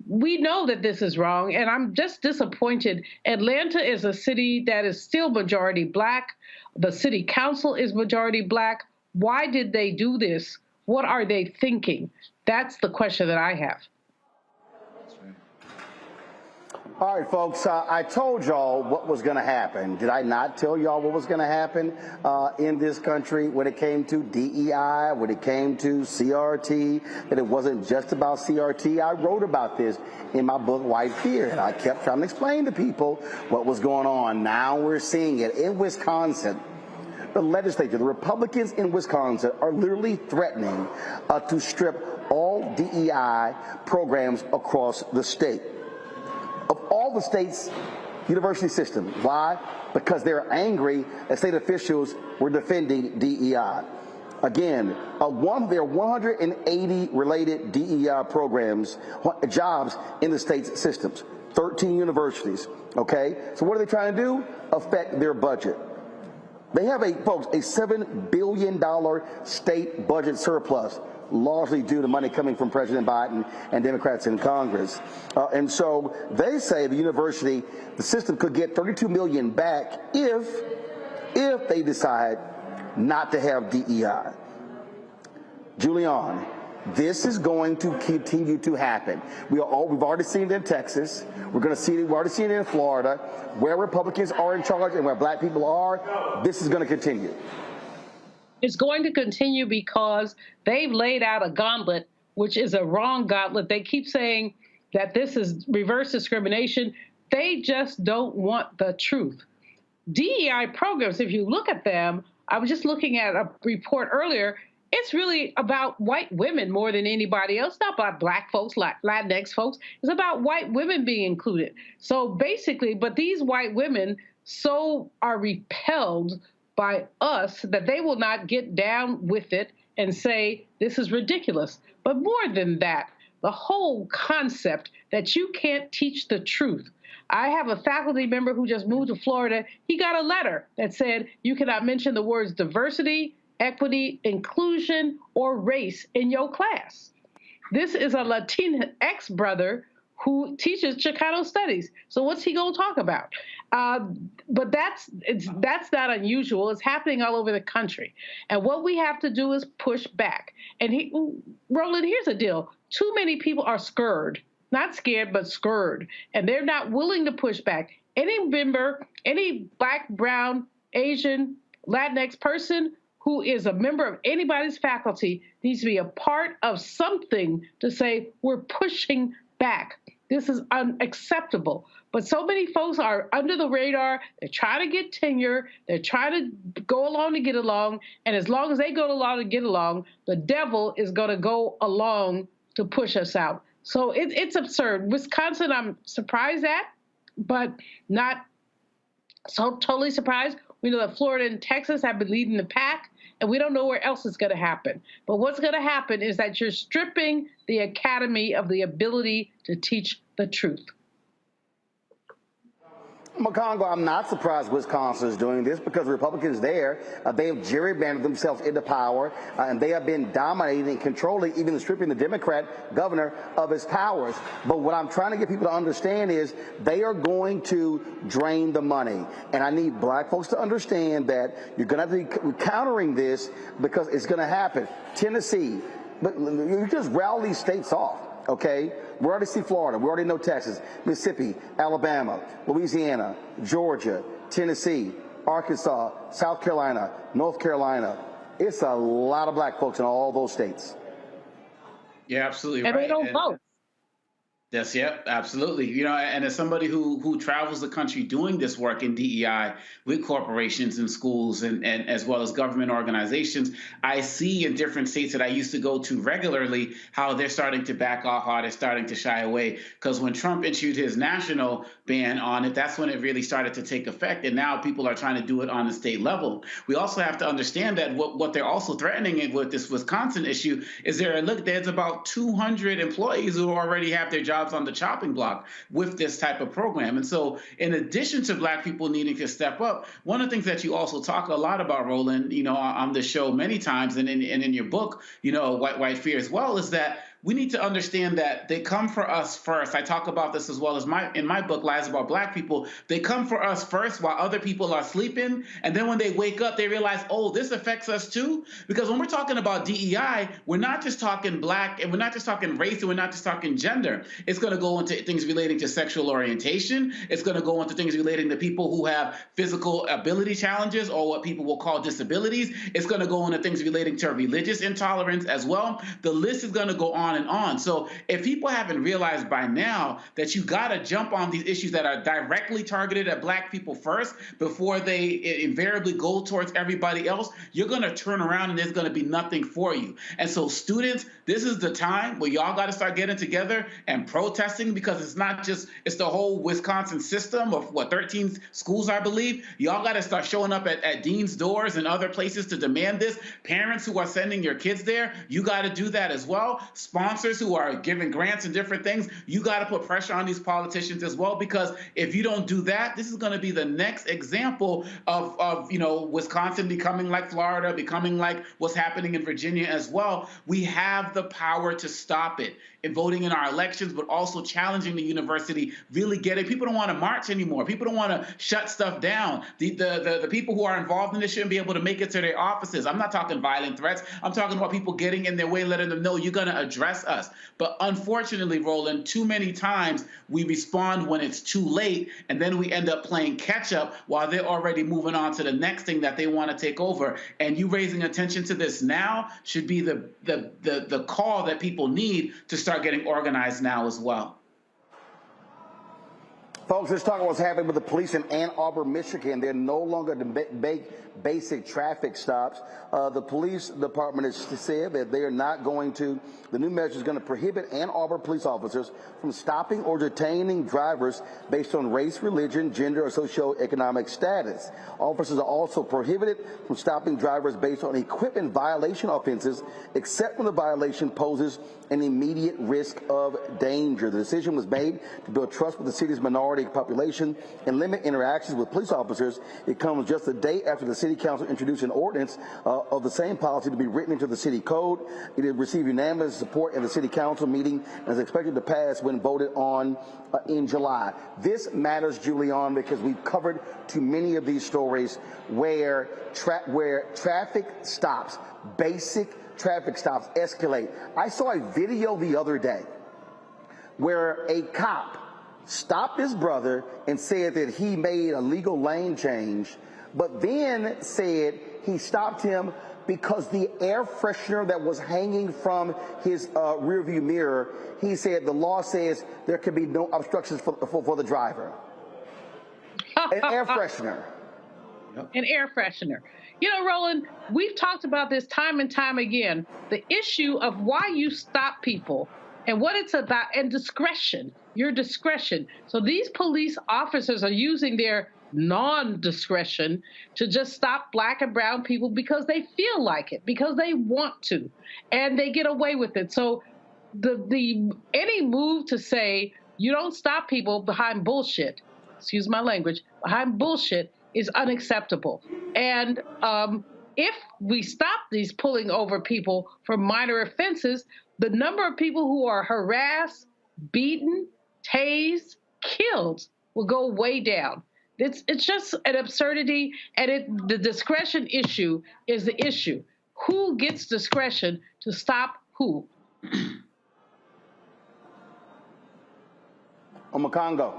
We know that this is wrong, and I'm just disappointed. Atlanta is a city that is still majority Black. The city council is majority Black. Why did they do this? What are they thinking? That's the question that I have. All right, folks, I told y'all what was going to happen. Did I not tell y'all what was going to happen in this country when it came to DEI, when it came to CRT, that it wasn't just about CRT? I wrote about this in my book, White Fear, and I kept trying to explain to people what was going on. Now we're seeing it in Wisconsin. The legislature, the Republicans in Wisconsin are literally threatening to strip all DEI programs across the state. Of all the state's university system. Why? Because they're angry that state officials were defending DEI. Again, there are 180 related DEI programs, jobs in the state's systems, 13 universities, okay? So what are they trying to do? Affect their budget. They have, folks, a $7 billion state budget surplus, largely due to money coming from President Biden and Democrats in Congress. And so they say the university, the system could get $32 million back if they decide not to have DEI. Julian, this is going to continue to happen. We've already seen it in Texas. We've already seen it in Florida. Where Republicans are in charge and where Black people are, this is going to continue. It's going to continue because they've laid out a gauntlet, which is a wrong gauntlet. They keep saying that this is reverse discrimination. They just don't want the truth. DEI programs, if you look at them, I was just looking at a report earlier, it's really about white women more than anybody else. It's not about Black folks, Latinx folks. It's about white women being included. So basically, but these white women so are repelled by us that they will not get down with it and say, this is ridiculous. But more than that, the whole concept that you can't teach the truth. I have a faculty member who just moved to Florida. He got a letter that said you cannot mention the words diversity, equity, inclusion, or race in your class. This is a Latinx brother who teaches Chicano studies. So what's he going to talk about? But that's not unusual. It's happening all over the country. And what we have to do is push back. And Roland, here's the deal. Too many people are scared. Not scared, but scared. And they're not willing to push back. Any member, any Black, brown, Asian, Latinx person who is a member of anybody's faculty needs to be a part of something to say, we're pushing back. This is unacceptable. But so many folks are under the radar. They're trying to get tenure. They're trying to go along to get along. And as long as they go along to get along, the devil is going to go along to push us out. So it's absurd. Wisconsin, I'm surprised at, but not so totally surprised. We know that Florida and Texas have been leading the pack, and we don't know where else it's going to happen. But what's going to happen is that you're stripping the academy of the ability to teach the truth. McCongo, I'm not surprised Wisconsin is doing this because Republicans there, they have gerrymandered themselves into power, and they have been dominating and controlling, even stripping the Democrat governor of his powers. But what I'm trying to get people to understand is they are going to drain the money. And I need black folks to understand that you're going to have to be countering this because it's going to happen. Tennessee, but you just rattle these states off. Okay, we already see Florida. We already know Texas, Mississippi, Alabama, Louisiana, Georgia, Tennessee, Arkansas, South Carolina, North Carolina. It's a lot of black folks in all those states. Yeah, absolutely and right. they don't vote. Yes, yep, absolutely. You know, and as somebody who travels the country doing this work in DEI with corporations and schools and as well as government organizations, I see in different states that I used to go to regularly how they're starting to back off, how they're starting to shy away. Because when Trump issued his national ban on it, that's when it really started to take effect. And now people are trying to do it on the state level. We also have to understand that what they're also threatening with this Wisconsin issue is there's about 200 employees who already have their jobs on the chopping block with this type of program. And so in addition to black people needing to step up, one of the things that you also talk a lot about, Roland, you know, on the show many times and in your book, you know, White Fear as well, is that we need to understand that they come for us first. I talk about this as well as in my book, Lies About Black People. They come for us first while other people are sleeping. And then when they wake up, they realize, oh, this affects us too. Because when we're talking about DEI, we're not just talking black and we're not just talking race and we're not just talking gender. It's going to go into things relating to sexual orientation. It's going to go into things relating to people who have physical ability challenges or what people will call disabilities. It's going to go into things relating to religious intolerance as well. The list is going to go on and on. So if people haven't realized by now that you got to jump on these issues that are directly targeted at black people first before they invariably go towards everybody else, you're going to turn around and there's going to be nothing for you. And so students, this is the time where y'all got to start getting together and protesting, because it's the whole Wisconsin system of 13 schools, I believe. Y'all got to start showing up at dean's doors and other places to demand this. Parents who are sending your kids there, you got to do that as well. Sponsors who are giving grants and different things, you got to put pressure on these politicians as well, because if you don't do that, this is going to be the next example of Wisconsin becoming like Florida, becoming like what's happening in Virginia as well. We have the power to stop it in voting in our elections, but also challenging the university, really getting, people don't want to march anymore. People don't want to shut stuff down. The people who are involved in this shouldn't be able to make it to their offices. I'm not talking violent threats. I'm talking about people getting in their way, letting them know you're going to address us. But unfortunately, Roland, too many times we respond when it's too late, and then we end up playing catch up while they're already moving on to the next thing that they want to take over. And you raising attention to this now should be the call that people need to start getting organized now as well. Folks, let's talk about what's happening with the police in Ann Arbor, Michigan. They're no longer basic traffic stops. The police department has said that they are not going to, the new measure is going to prohibit Ann Arbor police officers from stopping or detaining drivers based on race, religion, gender, or socioeconomic status. Officers are also prohibited from stopping drivers based on equipment violation offenses, except when the violation poses an immediate risk of danger. The decision was made to build trust with the city's minority population and limit interactions with police officers. It comes just a day after the city council introduced an ordinance of the same policy to be written into the city code. It has received unanimous support in the city council meeting and is expected to pass when voted on in July. This matters, Julian, because we've covered too many of these stories where traffic stops, basic traffic stops, escalate. I saw a video the other day where a cop stopped his brother and said that he made a legal lane change, but then said he stopped him because the air freshener that was hanging from his rearview mirror, he said the law says there could be no obstructions for the driver. An air freshener. An air freshener. You know, Roland, we've talked about this time and time again, the issue of why you stop people and what it's about, and discretion, your discretion. So these police officers are using their non-discretion to just stop black and brown people because they feel like it, because they want to, and they get away with it. So any move to say you don't stop people behind bullshit excuse my language, behind bullshit is unacceptable. And if we stop these pulling over people for minor offenses, the number of people who are harassed, beaten, tased, killed will go way down. It's just an absurdity, and the discretion issue is the issue. Who gets discretion to stop who? Omakongo.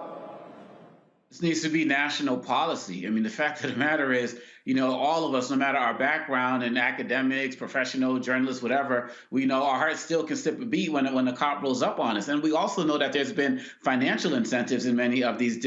This needs to be national policy. I mean, the fact of the matter is, all of us, no matter our background in academics, professional, journalists, whatever, we know our hearts still can skip a beat when the cop rolls up on us. And we also know that there's been financial incentives in many of these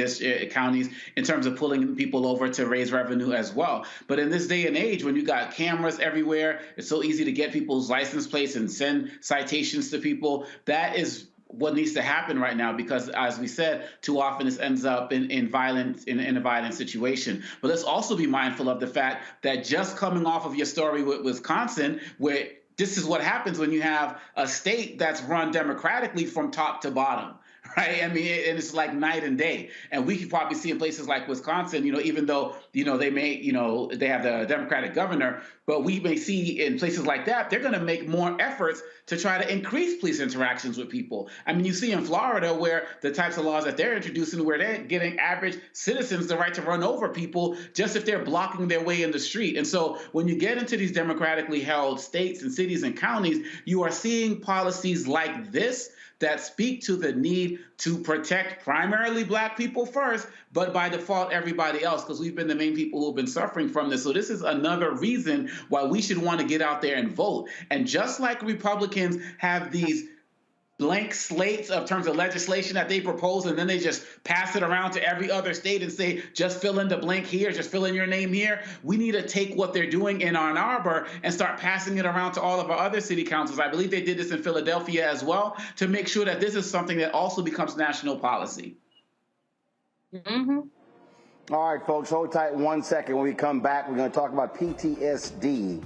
counties in terms of pulling people over to raise revenue as well. But in this day and age, when you got cameras everywhere, it's so easy to get people's license plates and send citations to people. That is what needs to happen right now, because as we said, too often this ends up in a violent situation. But let's also be mindful of the fact that just coming off of your story with Wisconsin, where this is what happens when you have a state that's run democratically from top to bottom. Right. I mean, and it's like night and day. And we could probably see in places like Wisconsin, even though, they may, they have the Democratic governor, but we may see in places like that, they're going to make more efforts to try to increase police interactions with people. I mean, you see in Florida where the types of laws that they're introducing, where they're giving average citizens the right to run over people just if they're blocking their way in the street. And so when you get into these democratically held states and cities and counties, you are seeing policies like this that speak to the need to protect primarily Black people first, but by default, everybody else, because we've been the main people who have been suffering from this. So this is another reason why we should want to get out there and vote. And just like Republicans have these blank slates of terms of legislation that they propose, and then they just pass it around to every other state and say, just fill in the blank here, just fill in your name here. We need to take what they're doing in Ann Arbor and start passing it around to all of our other city councils. I believe they did this in Philadelphia as well, to make sure that this is something that also becomes national policy. Mm-hmm. All right, folks, hold tight 1 second. When we come back, we're going to talk about PTSD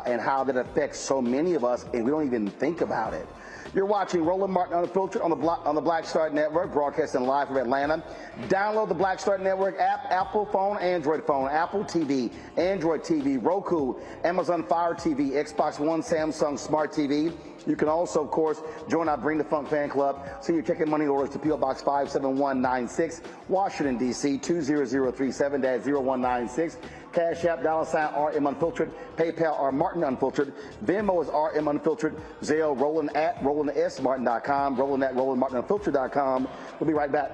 and how that affects so many of us, and we don't even think about it. You're watching Roland Martin Unfiltered on the Black Star Network, broadcasting live from Atlanta. Download the Black Star Network app, Apple phone, Android phone, Apple TV, Android TV, Roku, Amazon Fire TV, Xbox One, Samsung Smart TV. You can also, of course, join our Bring the Funk fan club. Send your check and money orders to P.O. Box 57196, Washington, D.C. 20037-0196. Cash App, $RM Unfiltered. PayPal, R Martin Unfiltered. Venmo is RM Unfiltered. Zelle, Roland at RolandSMartin.com. Roland at RolandMartinUnfiltered.com. We'll be right back.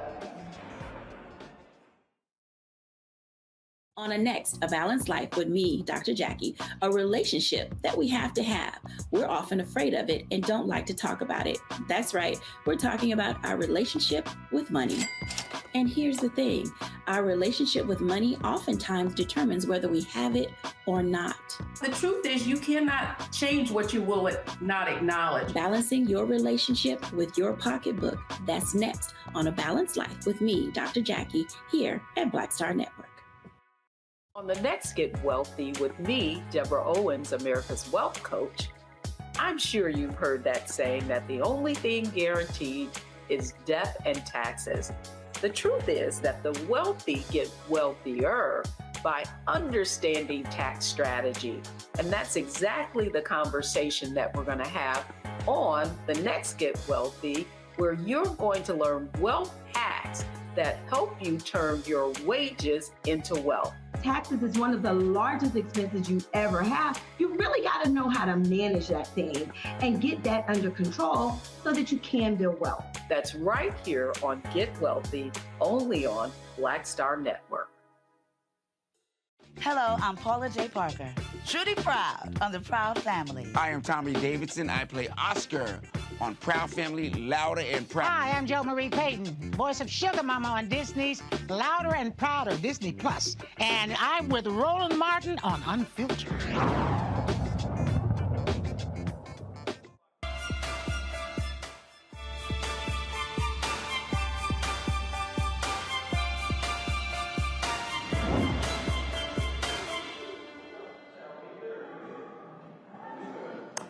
On a next, A Balanced Life with me, Dr. Jackie, a relationship that we have to have. We're often afraid of it and don't like to talk about it. That's right, we're talking about our relationship with money. And here's the thing, our relationship with money oftentimes determines whether we have it or not. The truth is you cannot change what you will not acknowledge. Balancing your relationship with your pocketbook. That's next on A Balanced Life with me, Dr. Jackie, here at Black Star Network. On the next Get Wealthy with me, Deborah Owens, America's Wealth Coach, I'm sure you've heard that saying that the only thing guaranteed is death and taxes. The truth is that the wealthy get wealthier by understanding tax strategy. And that's exactly the conversation that we're going to have on the next Get Wealthy, where you're going to learn wealth hacks that help you turn your wages into wealth. Taxes is one of the largest expenses you ever have. You really got to know how to manage that thing and get that under control so that you can build wealth. That's right here on Get Wealthy, only on Black Star Network. Hello, I'm Paula J. Parker, truly proud on the Proud Family. I am Tommy Davidson. I play Oscar on Proud Family, Louder and Proud. Hi, I'm Jo Marie Payton, voice of Sugar Mama on Disney's Louder and Prouder, Disney Plus. And I'm with Roland Martin on Unfiltered.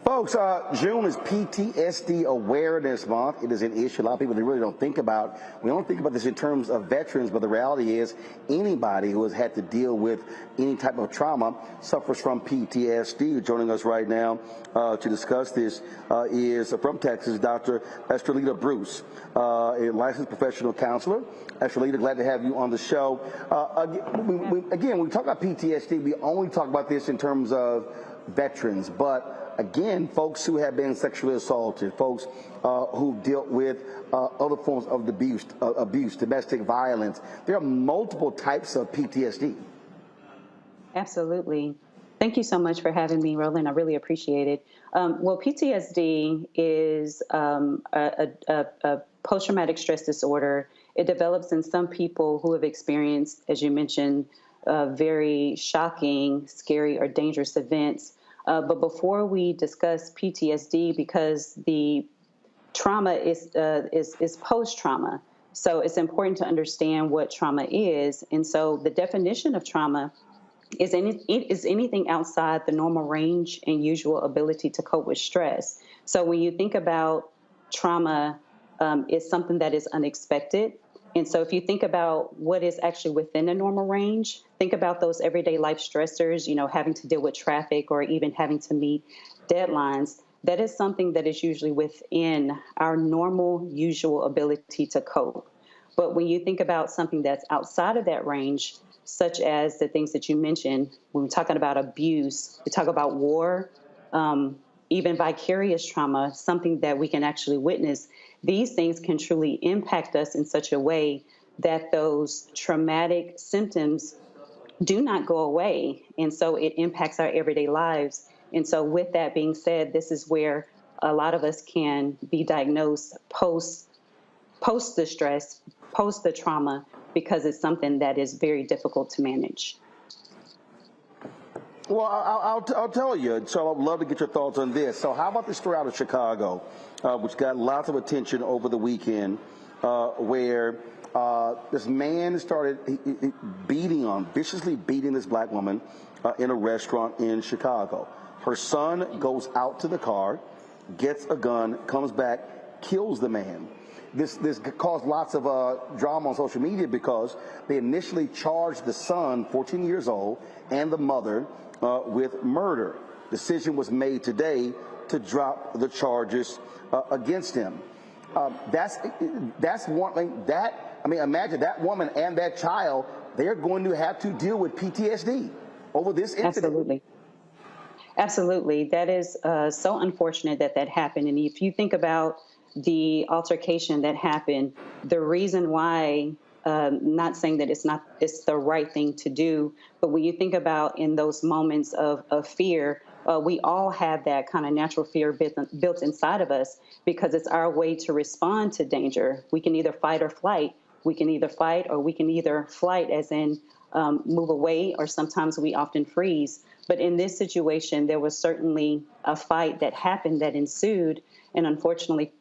Folks, June is PTSD Awareness Month. It is an issue a lot of people really don't think about. We don't think about this in terms of veterans, but the reality is anybody who has had to deal with any type of trauma suffers from PTSD. Joining us right now to discuss this is from Texas, Dr. Estrelita Bruce, a licensed professional counselor. Estrelita, glad to have you on the show. Again, when we talk about PTSD, we only talk about this in terms of veterans, but again, folks who have been sexually assaulted, folks who dealt with other forms of abuse, domestic violence. There are multiple types of PTSD. Absolutely. Thank you so much for having me, Roland. I really appreciate it. Well, PTSD is a post-traumatic stress disorder. It develops in some people who have experienced, as you mentioned, very shocking, scary, or dangerous events. But before we discuss PTSD, because the trauma is post-trauma, so it's important to understand what trauma is. And so the definition of trauma is anything outside the normal range and usual ability to cope with stress. So when you think about trauma, it's something that is unexpected. And so if you think about what is actually within the normal range, think about those everyday life stressors, having to deal with traffic or even having to meet deadlines. That is something that is usually within our normal, usual ability to cope. But when you think about something that's outside of that range, such as the things that you mentioned, when we're talking about abuse, we talk about war, even vicarious trauma, something that we can actually witness. These things can truly impact us in such a way that those traumatic symptoms do not go away. And so it impacts our everyday lives. And so with that being said, this is where a lot of us can be diagnosed post the stress, post the trauma, because it's something that is very difficult to manage. Well, I'll tell you. So I'd love to get your thoughts on this. So how about this story out of Chicago, which got lots of attention over the weekend, where this man started viciously beating this black woman in a restaurant in Chicago. Her son goes out to the car, gets a gun, comes back, kills the man. This caused lots of drama on social media because they initially charged the son, 14 years old, and the mother with murder. Decision was made today to drop the charges against him. That's one thing. Imagine that woman and that child, they're going to have to deal with PTSD over this incident. Absolutely. That is so unfortunate that happened. And if you think about the altercation that happened, the reason why, not saying that it's the right thing to do, but when you think about in those moments of fear, we all have that kind of natural fear built inside of us because it's our way to respond to danger. We can either fight or flight. We can either fight or we can either flight as in move away, or sometimes we often freeze. But in this situation, there was certainly a fight that happened that ensued. And unfortunately,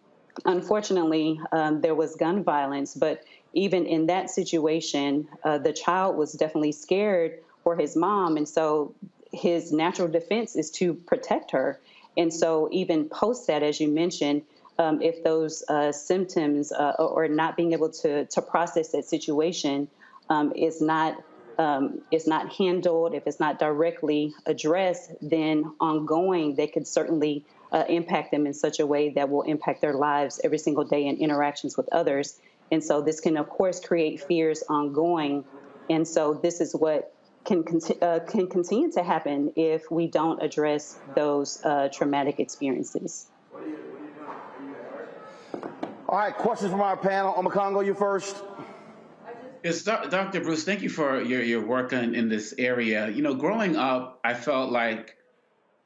there was gun violence. But even in that situation, the child was definitely scared for his mom. And so his natural defense is to protect her. And so even post that, as you mentioned, if those symptoms or not being able to process that situation is not handled, if it's not directly addressed, then ongoing, they could certainly impact them in such a way that will impact their lives every single day in interactions with others. And so this can, of course, create fears ongoing. And so this is what can continue to happen if we don't address those traumatic experiences. All right, questions from our panel. Omakongo, you first. Yes, Dr. Bruce, thank you for your work in this area. Growing up, I felt like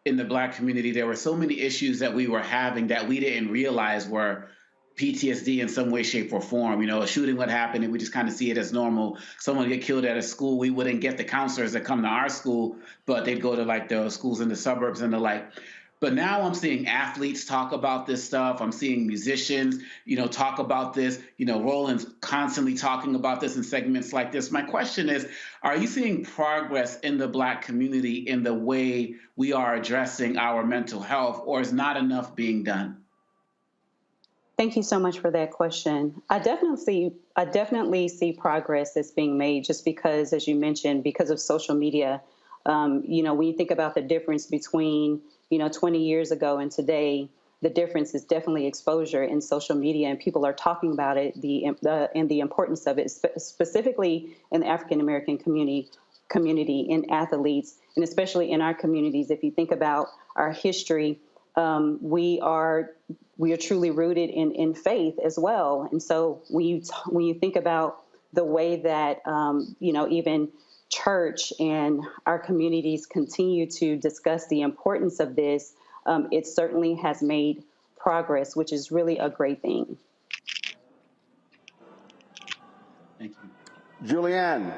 in the Black community, there were so many issues that we were having that we didn't realize were PTSD in some way, shape, or form. A shooting would happen and we just kind of see it as normal. Someone get killed at a school, we wouldn't get the counselors that come to our school, but they'd go to like the schools in the suburbs and the like. But now I'm seeing athletes talk about this stuff. I'm seeing musicians, talk about this. Roland's constantly talking about this in segments like this. My question is, are you seeing progress in the Black community in the way we are addressing our mental health, or is not enough being done? Thank you so much for that question. I definitely see progress that's being made, just because, as you mentioned, because of social media. When you think about the difference between 20 years ago and today, the difference is definitely exposure in social media, and people are talking about it, and the importance of it, specifically in the African American community, in athletes, and especially in our communities. If you think about our history, we are truly rooted in faith as well. And so when you think about the way that even church and our communities continue to discuss the importance of this, it certainly has made progress, which is really a great thing. Thank you. Julianne.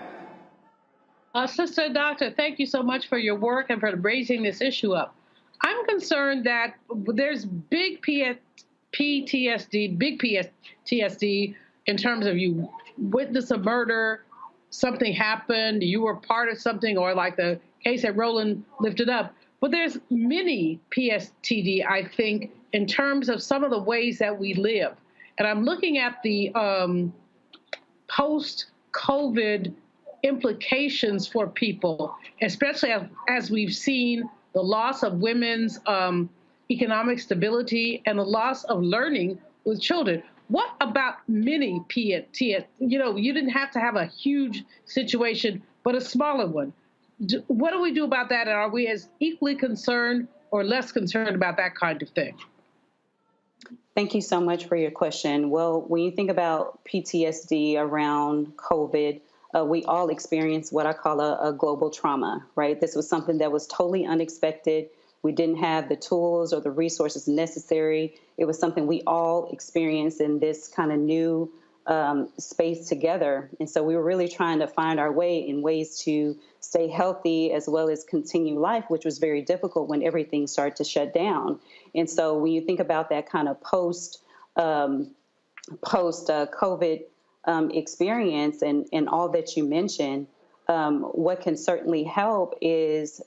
Sister Doctor, thank you so much for your work and for raising this issue up. I'm concerned that there's big PTSD in terms of you witness a murder, something happened, you were part of something, or like the case that Roland lifted up. But there's many PTSD, I think, in terms of some of the ways that we live. And I'm looking at the post-COVID implications for people, especially as we've seen the loss of women's economic stability and the loss of learning with children. What about mini PTSD? You didn't have to have a huge situation, but a smaller one. What do we do about that? And are we as equally concerned or less concerned about that kind of thing? Thank you so much for your question. Well, when you think about PTSD around COVID, we all experienced what I call a global trauma, right? This was something that was totally unexpected. We didn't have the tools or the resources necessary. It was something we all experienced in this kind of new space together. And so we were really trying to find our way in ways to stay healthy as well as continue life, which was very difficult when everything started to shut down. And so when you think about that kind of post-COVID experience and all that you mentioned, what can certainly help is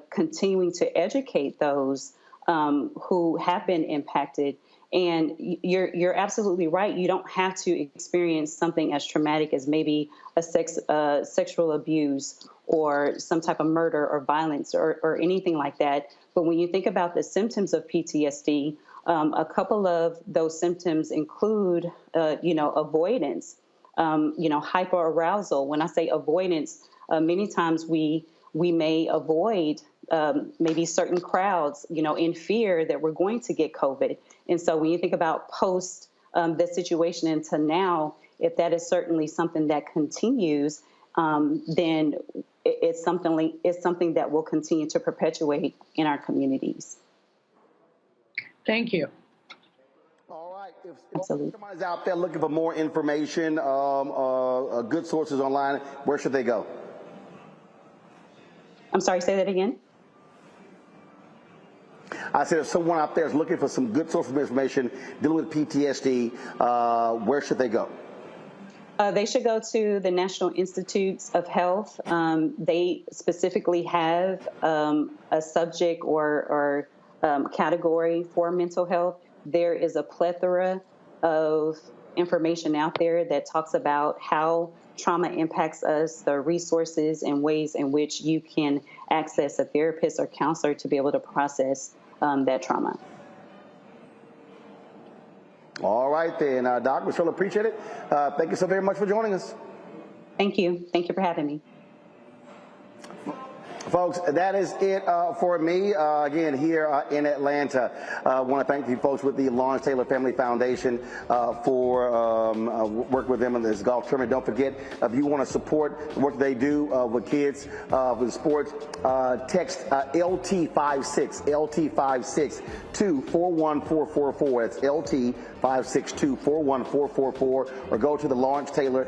continuing to educate those who have been impacted. And you're absolutely right. You don't have to experience something as traumatic as maybe a sexual abuse or some type of murder or violence or anything like that. But when you think about the symptoms of PTSD, a couple of those symptoms include, avoidance, hyperarousal. When I say avoidance, many times we may avoid maybe certain crowds, in fear that we're going to get COVID. And so when you think about post this situation into now, if that is certainly something that continues, then it's something that will continue to perpetuate in our communities. Thank you. All right. If somebody's out there looking for more information, good sources online, where should they go? I'm sorry, say that again. I said if someone out there is looking for some good sources of information dealing with PTSD, where should they go? They should go to the National Institutes of Health. They specifically have a subject or category for mental health. There is a plethora of information out there that talks about how trauma impacts us, the resources and ways in which you can access a therapist or counselor to be able to process that trauma. All right, then, Doc, we surely appreciate it. Thank you so very much for joining us. Thank you. Thank you for having me. Folks, that is it for me, again, here in Atlanta. I want to thank you folks with the Lawrence Taylor Family Foundation for working with them in this golf tournament. Don't forget, if you want to support the work they do with kids, with sports, text LT56 to 41444. That's LT56 to 41444, or go to the Lawrence Taylor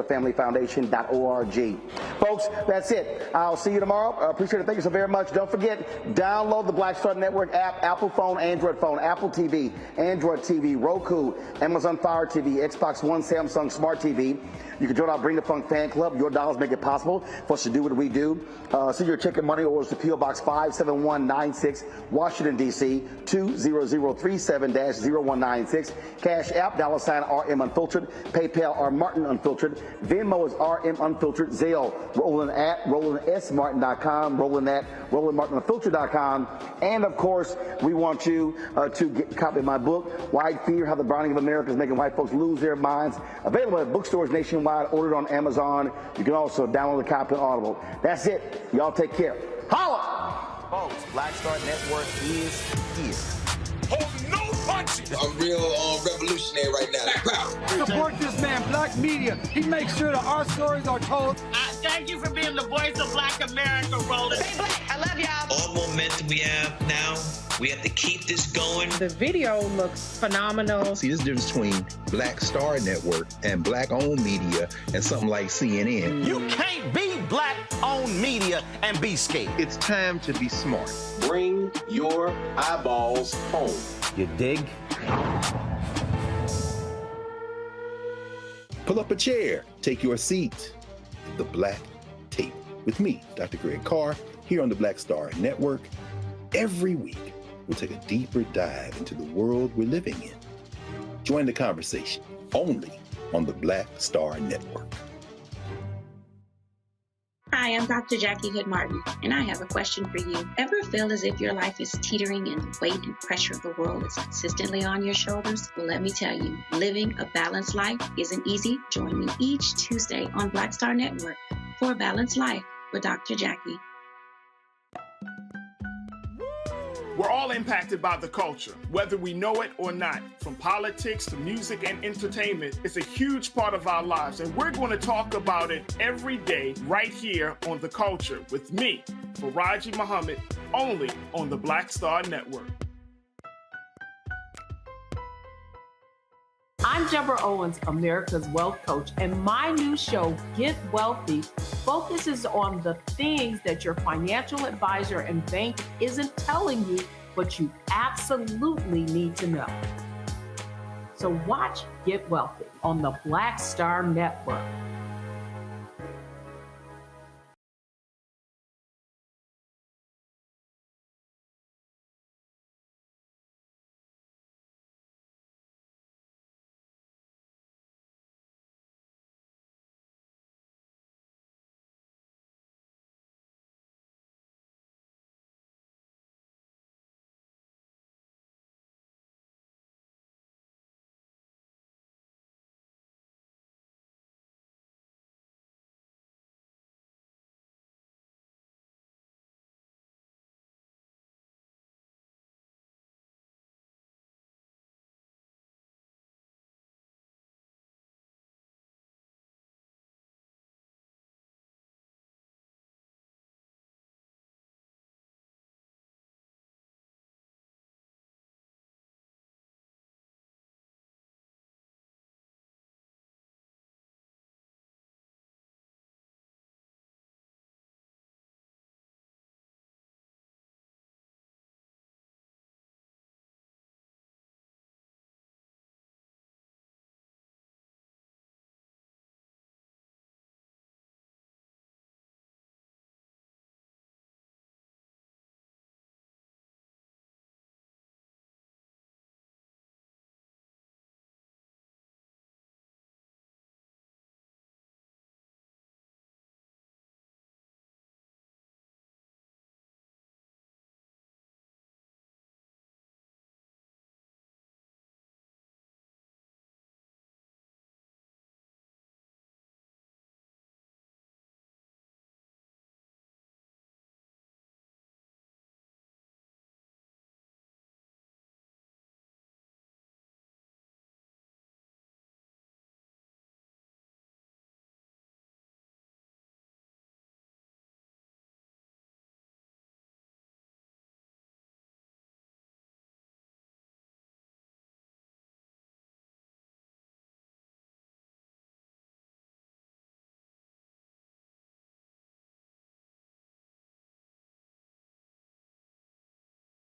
Family Foundation.org. Folks, that's it. I'll see see you tomorrow. Appreciate it. Thank you so very much. Don't forget, download the Black Star Network app, Apple phone, Android phone, Apple TV, Android TV, Roku, Amazon Fire TV, Xbox One, Samsung Smart TV. You can join our Bring the Funk fan club. Your dollars make it possible for us to do what we do. Send your check and money orders to P.O. Box 57196, Washington, D.C., 20037-0196. Cash App, $RM Unfiltered. PayPal, R Martin Unfiltered. Venmo is RM Unfiltered. Zelle, Roland at RolandSMartin.com. Roland at RolandMartinUnfiltered.com. And of course, we want you to get a copy of my book, White Fear: How the Browning of America is Making White Folks Lose Their Minds. Available at bookstores nationwide. Ordered on Amazon. You can also download a copy on Audible. That's it. Y'all take care. Holla! Folks, Black Star Network is here. Hold no punches. I'm real revolutionary right now. Support this man, Black Media. He makes sure that our stories are told. Thank you for being the voice of Black America, Roland. Stay black. I love y'all. All momentum we have now, we have to keep this going. The video looks phenomenal. See, there's a difference between Black Star Network and black-owned media and something like CNN. You can't be black-owned media and be scared. It's time to be smart. Bring your eyeballs home. You dig? Pull up a chair. Take your seat. The Black Tape with me, Dr. Greg Carr, here on the Black Star Network. Every week, we'll take a deeper dive into the world we're living in. Join the conversation only on the Black Star Network. Hi, I'm Dr. Jackie Hood Martin, and I have a question for you. Ever feel as if your life is teetering and the weight and pressure of the world is consistently on your shoulders? Well, let me tell you, living a balanced life isn't easy. Join me each Tuesday on Black Star Network for A Balanced Life with Dr. Jackie. We're all impacted by the culture, whether we know it or not. From politics to music and entertainment, it's a huge part of our lives, and we're going to talk about it every day right here on The Culture with me, Faraji Muhammad, only on the Black Star Network. I'm Deborah Owens, America's Wealth Coach, and my new show, Get Wealthy, focuses on the things that your financial advisor and bank isn't telling you, but you absolutely need to know. So watch Get Wealthy on the Black Star Network.